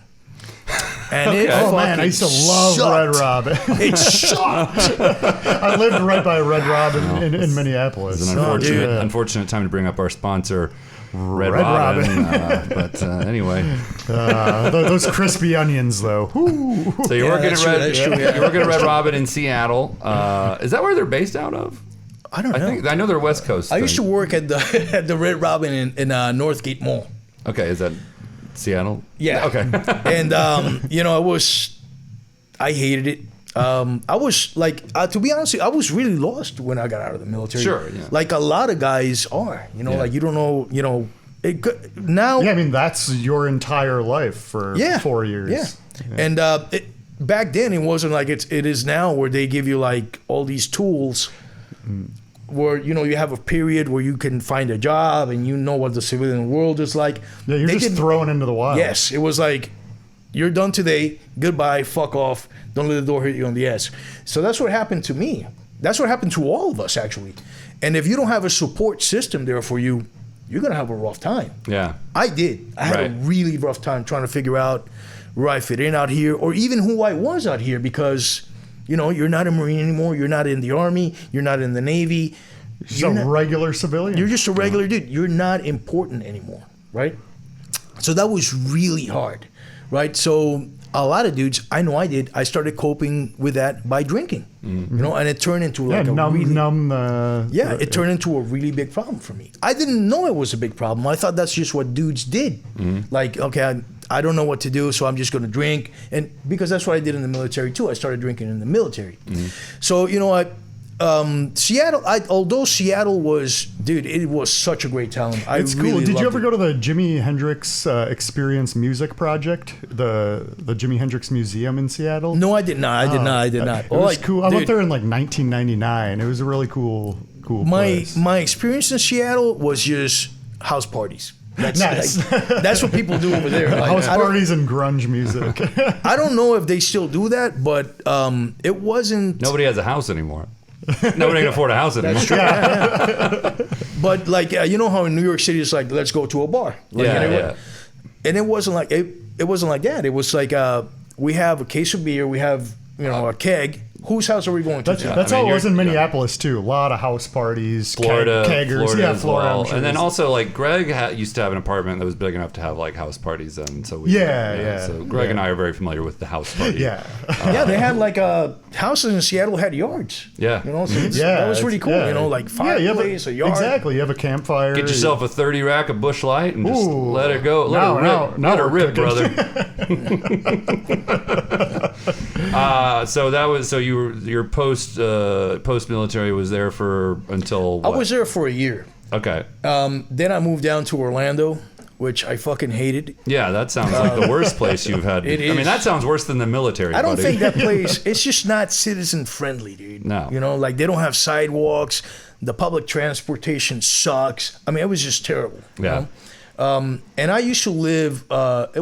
And it Oh man, I used to love sucked. Red Robin. It sucked. I lived right by Red Robin in Minneapolis. It's an unfortunate time to bring up our sponsor, Red Red Robin. But anyway, Those crispy onions, though. Ooh. so you're working at that's true, Red. that's true, yeah. You're working at Red Robin in Seattle. Is that where they're based out of? I don't know. I know they're West Coast. I used to work at the Red Robin in Northgate Mall. Okay, is that Seattle? Yeah. Okay. And I hated it. I was like, to be honest, I was really lost when I got out of the military. Sure, yeah. Like a lot of guys are, Yeah. like you don't know, now. Yeah, I mean, that's your entire life for 4 years. Yeah. And back then it wasn't like it is now, where they give you like all these tools where, you have a period where you can find a job and you know what the civilian world is like. Yeah, you're just thrown into the wild. Yes, it was like, you're done today, goodbye, fuck off, don't let the door hit you on the ass. So that's what happened to me. That's what happened to all of us, actually. And if you don't have a support system there for you, you're going to have a rough time. Yeah. I did. I had a really rough time trying to figure out where I fit in out here, or even who I was out here, because, you're not a Marine anymore. You're not in the Army. You're not in the Navy. Just a regular civilian. You're just a regular dude. You're not important anymore, right? So that was really hard, right? So a lot of dudes, I know I did, I started coping with that by drinking, and it turned into like it turned into a really big problem for me. I didn't know it was a big problem. I thought that's just what dudes did. Like, okay, I don't know what to do, so I'm just going to drink. And because that's what I did in the military too. I started drinking in the military. So, Seattle, although Seattle was, dude, it was such a great town. It's cool. Really Did you loved ever it. go to the Jimi Hendrix Experience Music Project, the Jimi Hendrix Museum in Seattle? No, I did not. I did not. It was cool. I went there in like 1999. It was a really cool place. My experience in Seattle was just house parties. That's Nice. That's what people do over there. Like, House parties and grunge music. I don't know if they still do that, but it wasn't. Nobody has a house anymore. Nobody can afford a house anymore. That's true. Yeah. But like, you know how in New York City it's like, let's go to a bar. Like, and it wasn't like it wasn't like that. It was like we have a case of beer, we have a keg, Whose house are we going to? That's how it was in Minneapolis too. A lot of house parties, Florida, keggers, Florida yeah, as Florida. well. And then also like Greg used to have an apartment that was big enough to have like house parties, and so we So Greg and I are very familiar with the house party. Yeah, yeah, they had like houses in Seattle had yards. Yeah, you know, so that was really cool. You know, like fireplace, a yard. Exactly, you have a campfire. Get yourself a 30 rack of Bush Light and just let it go. Let it rip, brother. So your post military was there for until what? I was there for a year. Okay. Then I moved down to Orlando, which I fucking hated. Yeah, that sounds like the worst place you've had. It is. I mean, that sounds worse than the military. I don't buddy. think that place. It's just not citizen friendly, dude. No. You know, like they don't have sidewalks. The public transportation sucks. I mean, it was just terrible. Yeah. You know? And I used to live. It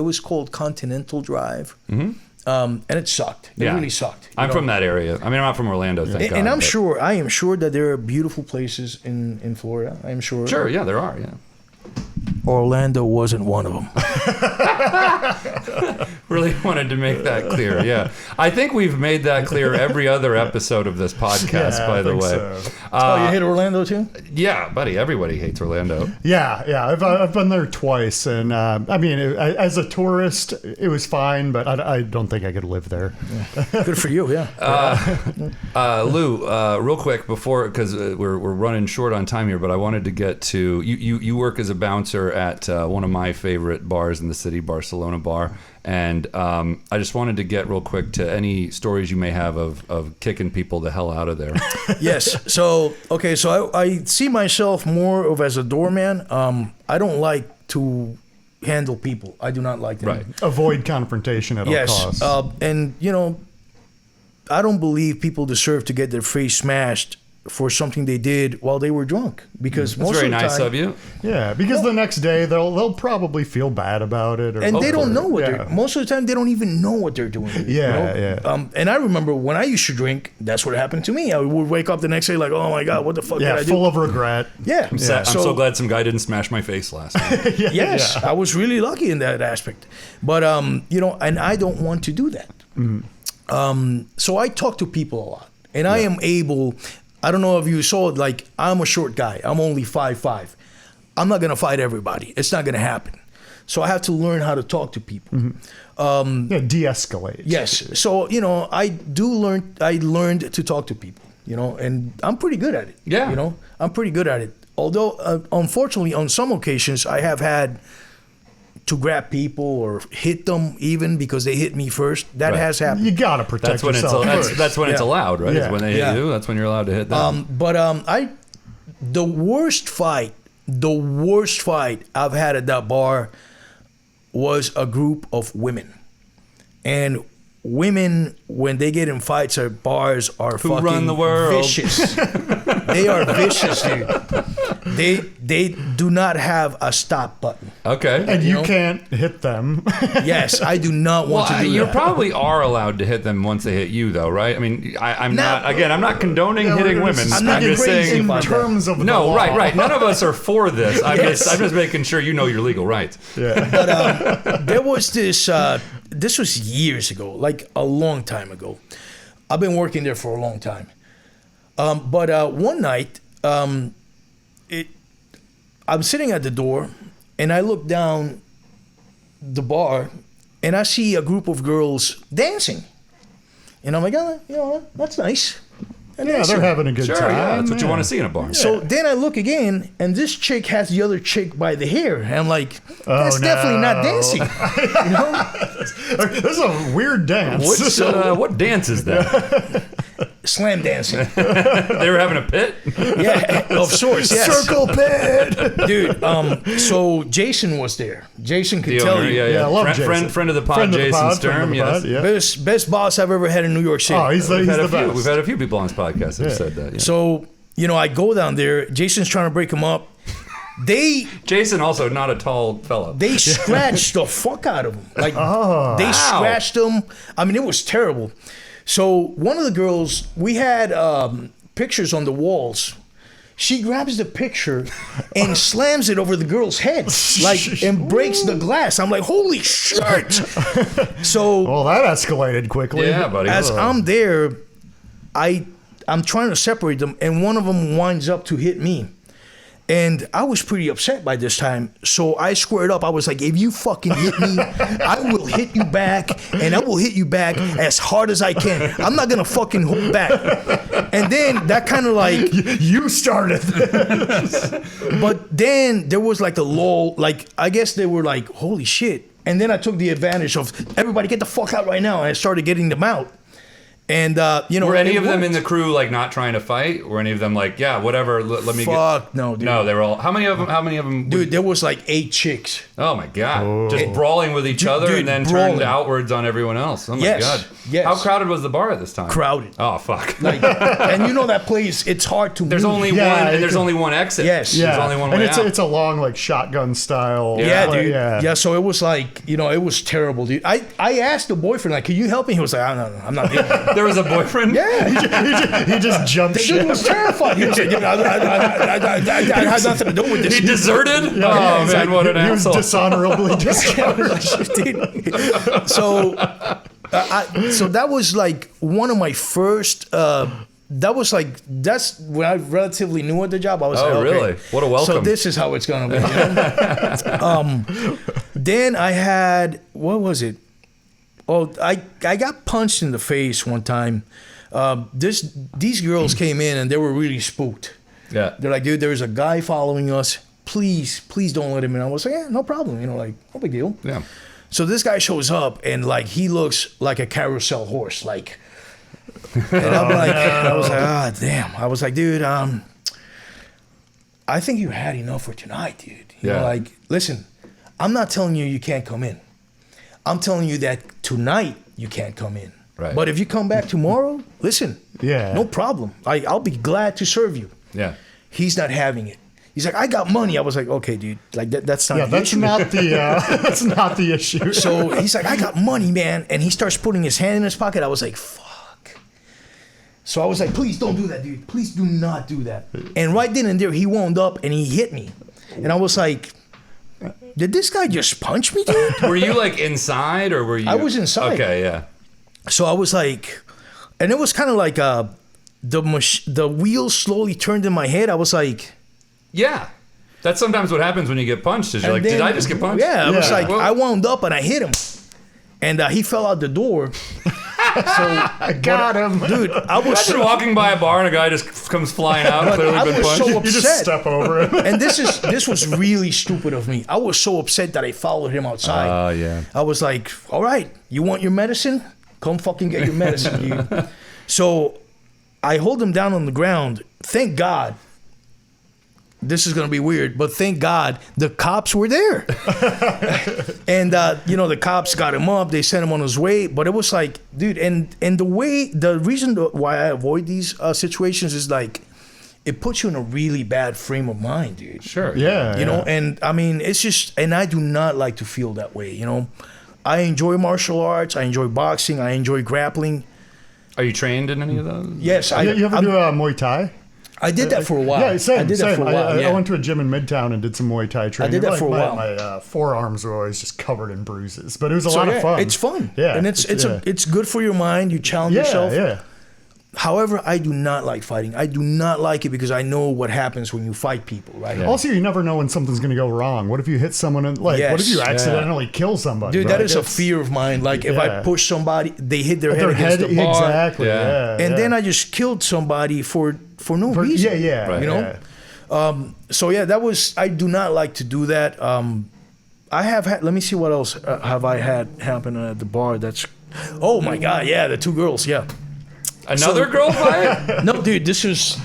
was called Continental Drive. Mm-hmm. And it sucked. It really sucked. I'm from that area. I mean, I'm not from Orlando, thank God. And I am sure that there are beautiful places in Florida. I am sure. Sure, yeah, there are, yeah. Orlando wasn't one of them. Really wanted to make that clear, yeah. I think we've made that clear every other episode of this podcast, by the way. So. Oh, you hate Orlando too? Yeah, buddy, everybody hates Orlando. Yeah. I've been there twice, and I mean, as a tourist, it was fine, but I don't think I could live there. Yeah. Good for you, yeah. Lou, real quick before, because we're running short on time here, but I wanted to get to you work as a bouncer at one of my favorite bars in the city, Barcelona Bar. And I just wanted to get real quick to any stories you may have of kicking people the hell out of there. Yes. So I see myself more of as a doorman. I don't like to handle people. I do not like that. Right. Avoid confrontation at all costs. And, you know, I don't believe people deserve to get their face smashed for something they did while they were drunk, because That's very nice of you. Yeah, because the next day they'll probably feel bad about it, and they don't know what they're. Most of the time, they don't even know what they're doing. Yeah. And I remember when I used to drink, that's what happened to me. I would wake up the next day like, oh my god, what the fuck did I do? Full of regret. Yeah, I'm so glad some guy didn't smash my face last night. Yes, I was really lucky in that aspect, but you know, and I don't want to do that. Mm-hmm. So I talk to people a lot, and I am able. I don't know if you saw it, like, I'm a short guy. I'm only 5'5". I'm not going to fight everybody. It's not going to happen. So I have to learn how to talk to people. Mm-hmm. De-escalate. Yes. So, you know, I learned to talk to people, you know, and I'm pretty good at it. Yeah. You know, I'm pretty good at it. Although, unfortunately, on some occasions, I have had to grab people or hit them even because they hit me first. That has happened. You gotta protect yourself. That's when it's allowed, right? Yeah. Is when they hit you. That's when you're allowed to hit them. The worst fight I've had at that bar was a group of women. And women, when they get in fights at bars, are Who fucking run the world. vicious. They are vicious, dude. They do not have a stop button. Okay. And you can't hit them. Yes, I do not want to do you that. probably are allowed to hit them once they hit you, though, right? I mean, I'm not condoning hitting women. I'm not just crazy saying about terms of the no, law. right. None of us are for this. I'm Yes. just making sure you know your legal rights. Yeah. But there was this. This was years ago, like a long time ago. I've been working there for a long time. But one night, I'm sitting at the door, and I look down the bar, and I see a group of girls dancing. And I'm like, oh, you know, that's nice. They're having a good Sure, time. yeah, that's what you want to see in a bar. So then I look again, and this chick has the other chick by the hair. And I'm like, that's definitely not dancing. You know? This is a weird dance. What dance is that? Slam dancing. They were having a pit? Yeah, of sorts, yes. Circle pit. Dude, so Jason was there. Jason could The tell owner, you. Yeah, I love Jason. Friend of the pod, Jason Sturm. Yes. Yeah. Best boss I've ever had in New York City. Oh, he's the best. We've had a few people on this podcast that have said that. Yeah. So, you know, I go down there. Jason's trying to break him up. Jason also not a tall fellow. They scratched the fuck out of him. Like, they scratched him. I mean, it was terrible. So one of the girls, we had pictures on the walls. She grabs the picture and slams it over the girl's head, like, and breaks the glass. I'm like, holy shit! So, well, that escalated quickly. Yeah, buddy. as I'm there, I'm trying to separate them, and one of them winds up to hit me. And I was pretty upset by this time, so I squared up. I was like, if you fucking hit me, I will hit you back, and I will hit you back as hard as I can. I'm not gonna fucking hold back. And then that kind of like... You started this. But then there was like a lull, like, I guess they were like, holy shit. And then I took the advantage of, everybody get the fuck out right now, and I started getting them out. And, were any of them in the crew like not trying to fight? Were any of them like, yeah, whatever, let me Fuck, no, dude. No, they were all, how many of them? Dude, there was like 8 chicks. Oh my God. Just brawling with each other, dude, and then brawling. turned outwards on everyone else. Oh my Yes, God. yes. How crowded was the bar at this time? Crowded. Oh, fuck. Like, and you know that place, it's hard to There's move. only Yeah, one, and there's only one exit. Yes. Yeah, There's only one and way it's out. it's a long like shotgun style. Yeah, play, dude. Yeah. Yeah, so it was like, it was terrible, dude. I asked the boyfriend, like, can you help me? He was like, no, I'm not doing it. There was a boyfriend? Yeah. He just jumped The dude ship. was terrified. He was like, I had nothing to do with this. He deserted? Yeah, Oh, exactly. man, what an He was asshole. dishonorably So, so that was like one of my first. That's when I relatively new at the job. I was like, Oh, okay, really? What a welcome. So this is how it's gonna be. Then I had, what was it? Oh, I got punched in the face one time. These girls came in and they were really spooked. Yeah. They're like, dude, there's a guy following us. Please don't let him in. I was like, yeah, no problem. Like, no big deal. Yeah. So this guy shows up and like he looks like a carousel horse, like. And I was like, damn. I was like, dude, I think you had enough for tonight, dude. You know, like, listen, I'm not telling you can't come in. I'm telling you that tonight you can't come in. Right. But if you come back tomorrow, listen, Yeah. no problem. I'll be glad to serve you. Yeah. He's not having it. He's like, I got money. I was like, okay, dude, like that's not Yeah, the that's issue. not the that's not the issue. So he's like, I got money, man. And he starts putting his hand in his pocket. I was like, fuck. So I was like, please don't do that, dude. Please do not do that. And right then and there, he wound up and he hit me. And I was like, did this guy just punch me, dude? Were you like inside or were you? I was inside. Okay, yeah. So I was like, and it was kind of like the wheels slowly turned in my head. I was like, Yeah. That's sometimes what happens when you get punched. Is you're like, and did then- I just get punched? Yeah, I was Yeah. like, Well- I wound up and I hit him. And he fell out the door. I got him. Dude, I was Imagine so, walking by a bar and a guy just comes flying out, clearly I been was punched. so You just upset. step over him. And this was really stupid of me. I was so upset that I followed him outside. Oh, yeah. I was like, all right, you want your medicine? Come fucking get your medicine, dude. So I hold him down on the ground. Thank God. This is going to be weird, but thank God the cops were there. And, the cops got him up. They sent him on his way. But it was like, dude, and the reason why I avoid these situations is like, it puts you in a really bad frame of mind, dude. Sure. Yeah. You know, and I mean, it's just, and I do not like to feel that way, you know. I enjoy martial arts. I enjoy boxing. I enjoy grappling. Are you trained in any of those? Yes, You ever do Muay Thai? I did that for a while. Yeah, same. I did that for a while. I went to a gym in Midtown and did some Muay Thai training. did that for a while. My forearms were always just covered in bruises, but it was a lot of fun. It's fun. Yeah, and it's good for your mind. You challenge yourself. Yeah. However, I do not like fighting. I do not like it because I know what happens when you fight people, right? Yeah. Also, you never know when something's going to go wrong. What if you hit someone and what if you Yes. accidentally kill somebody? Dude, right? that is a It's- fear of mine. Like if I Yeah. push somebody, they hit their head their against head, the bar. exactly. Yeah. Yeah. And yeah. then I just killed somebody for no reason. Yeah. Right. You know? yeah. So yeah, I do not like to do that. I have had, let me see what else have I had happen at the bar. Oh my God. Yeah. The 2 girls. Yeah. Another girl fight? No, dude, this is,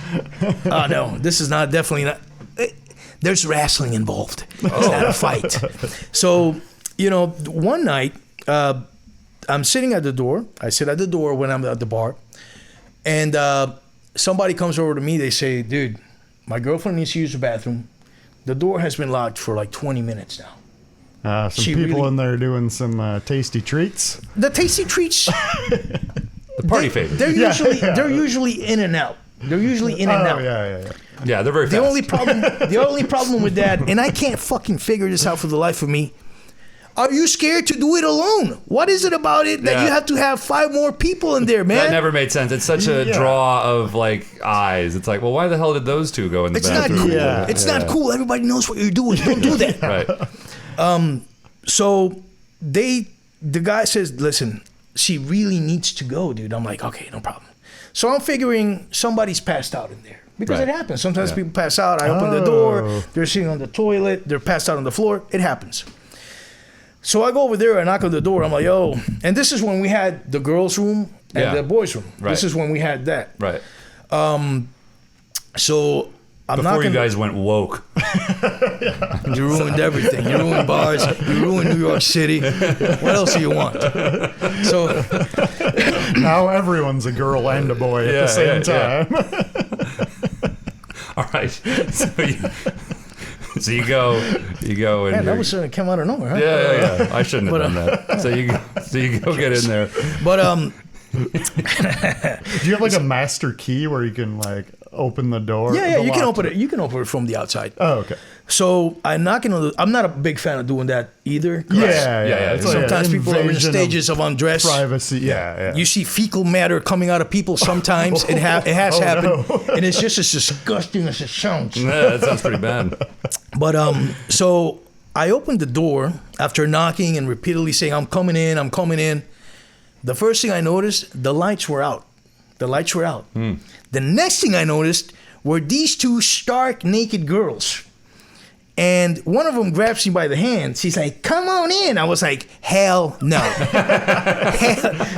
no, this is not, definitely not. There's wrestling involved. It's not a fight. So, one night, I'm sitting at the door. I sit at the door when I'm at the bar. And somebody comes over to me. They say, dude, my girlfriend needs to use the bathroom. The door has been locked for like 20 minutes now. Some She people really- in there doing some tasty treats. The tasty treats, The party favorite. they're Yeah, usually yeah. they're usually in and out. They're usually in and out. Yeah. Yeah, they're very fast. The only problem with that, and I can't fucking figure this out for the life of me. Are you scared to do it alone? What is it about it that you have to have 5 more people in there, man? That never made sense. It's such a draw of like eyes. It's like, well, why the hell did those two go in the bathroom? Not cool. Yeah. It's not cool. Everybody knows what you're doing. Don't do that. Right. So the guy says, listen, she really needs to go, dude. I'm like, okay, no problem. So I'm figuring somebody's passed out in there. Because it happens. Sometimes people pass out. I open the door. They're sitting on the toilet. They're passed out on the floor. It happens. So I go over there and knock on the door. I'm like, yo. And this is when we had the girls' room and the boys' room. Right. This is when we had that. Right. So I'm Before knocking. you guys went woke. You ruined everything. You ruined bars. You ruined New York City. What else do you want? So now everyone's a girl and a boy at the same time. All right. So you go and man, that was something that came out of nowhere, huh? Yeah. I shouldn't have done that. So you go get in there. But Do you have like a master key where you can like open the door? yeah, you can open it. You can open it from the outside. Oh, okay. So I'm knocking on the. I'm not a big fan of doing that either. Yeah. It's like Sometimes an people are in invasion stages of undress. privacy. Yeah. You see fecal matter coming out of people sometimes. It has happened, and it's just as disgusting as it sounds. Yeah, that sounds pretty bad. But so I opened the door after knocking and repeatedly saying, I'm coming in. The first thing I noticed, the lights were out. The next thing I noticed were these 2 stark naked girls. And one of them grabs me by the hand. She's like, come on in. I was like, hell no.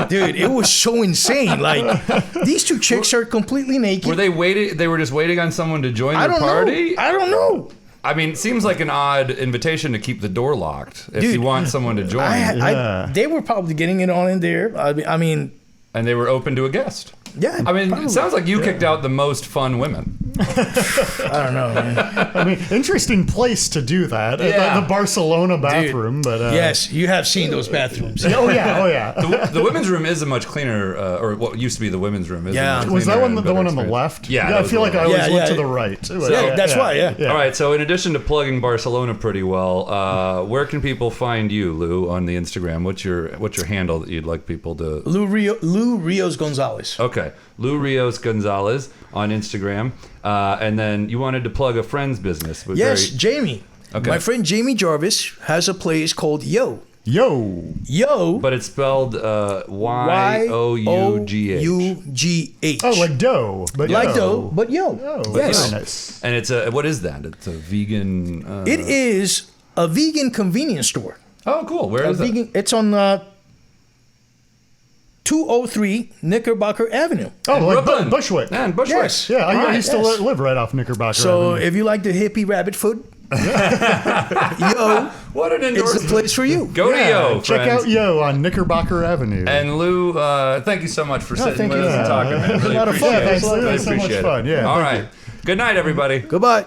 Dude, it was so insane. Like, these 2 chicks are completely naked. Were they waiting? They were just waiting on someone to join their party? I don't know. I mean, it seems like an odd invitation to keep the door locked if you want someone to join. They were probably getting it on in there. I mean... And they were open to a guest. Yeah. I mean, it sounds like you kicked out the most fun women. I don't know, man. I mean, interesting place to do that. The Barcelona bathroom. Dude, but yes, you have seen those bathrooms. Oh, yeah. The women's room is a much cleaner, or what used to be the women's room. Is a much Was that cleaner one and the one better on the experience. left? Yeah, I feel like I always look to the right. That's why. All right, so in addition to plugging Barcelona pretty well, where can people find you, Lou, on the Instagram? What's your handle that you'd like people to... Lou Rios Gonzalez. Okay, Lou Rios Gonzalez on Instagram. And then you wanted to plug a friend's business. Yes, Jamie. Okay. My friend Jamie Jarvis has a place called Yo. But it's spelled Y-O-U-G-H. Y-O-U-G-H. Oh, like dough. But like dough, but yo. Oh, yes. very nice. And it's what is that? It's a vegan... It is a vegan convenience store. Oh, cool. Where is it? It's on 203 Knickerbocker Avenue. Oh, like Brooklyn. Bushwick. Man, Bushwick. Yes. Yeah, I used to live right off Knickerbocker So Avenue. if you like the hippie rabbit food, Yo, What an it's endorsement. the place for you. Go to Yo, check friends. out Yo on Knickerbocker Avenue. And Lou, thank you so much for sitting thank with you. us and talking, man. Really A lot of fun. appreciate it. Thanks, Lou. Really It was so much appreciate it. fun. Yeah, All thank right. Good night, everybody. Goodbye.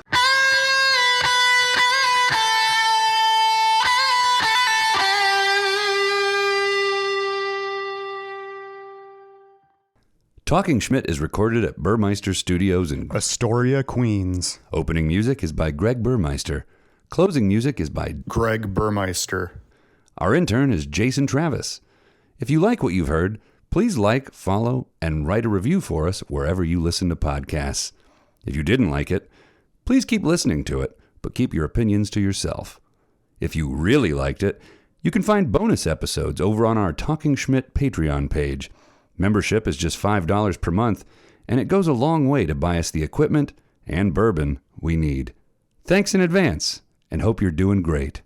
Talking Schmidt is recorded at Burmeister Studios in Astoria, Queens. Opening music is by Greg Burmeister. Closing music is by Greg Burmeister. Our intern is Jason Travis. If you like what you've heard, please like, follow, and write a review for us wherever you listen to podcasts. If you didn't like it, please keep listening to it, but keep your opinions to yourself. If you really liked it, you can find bonus episodes over on our Talking Schmidt Patreon page. Membership is just $5 per month, and it goes a long way to buy us the equipment and bourbon we need. Thanks in advance, and hope you're doing great.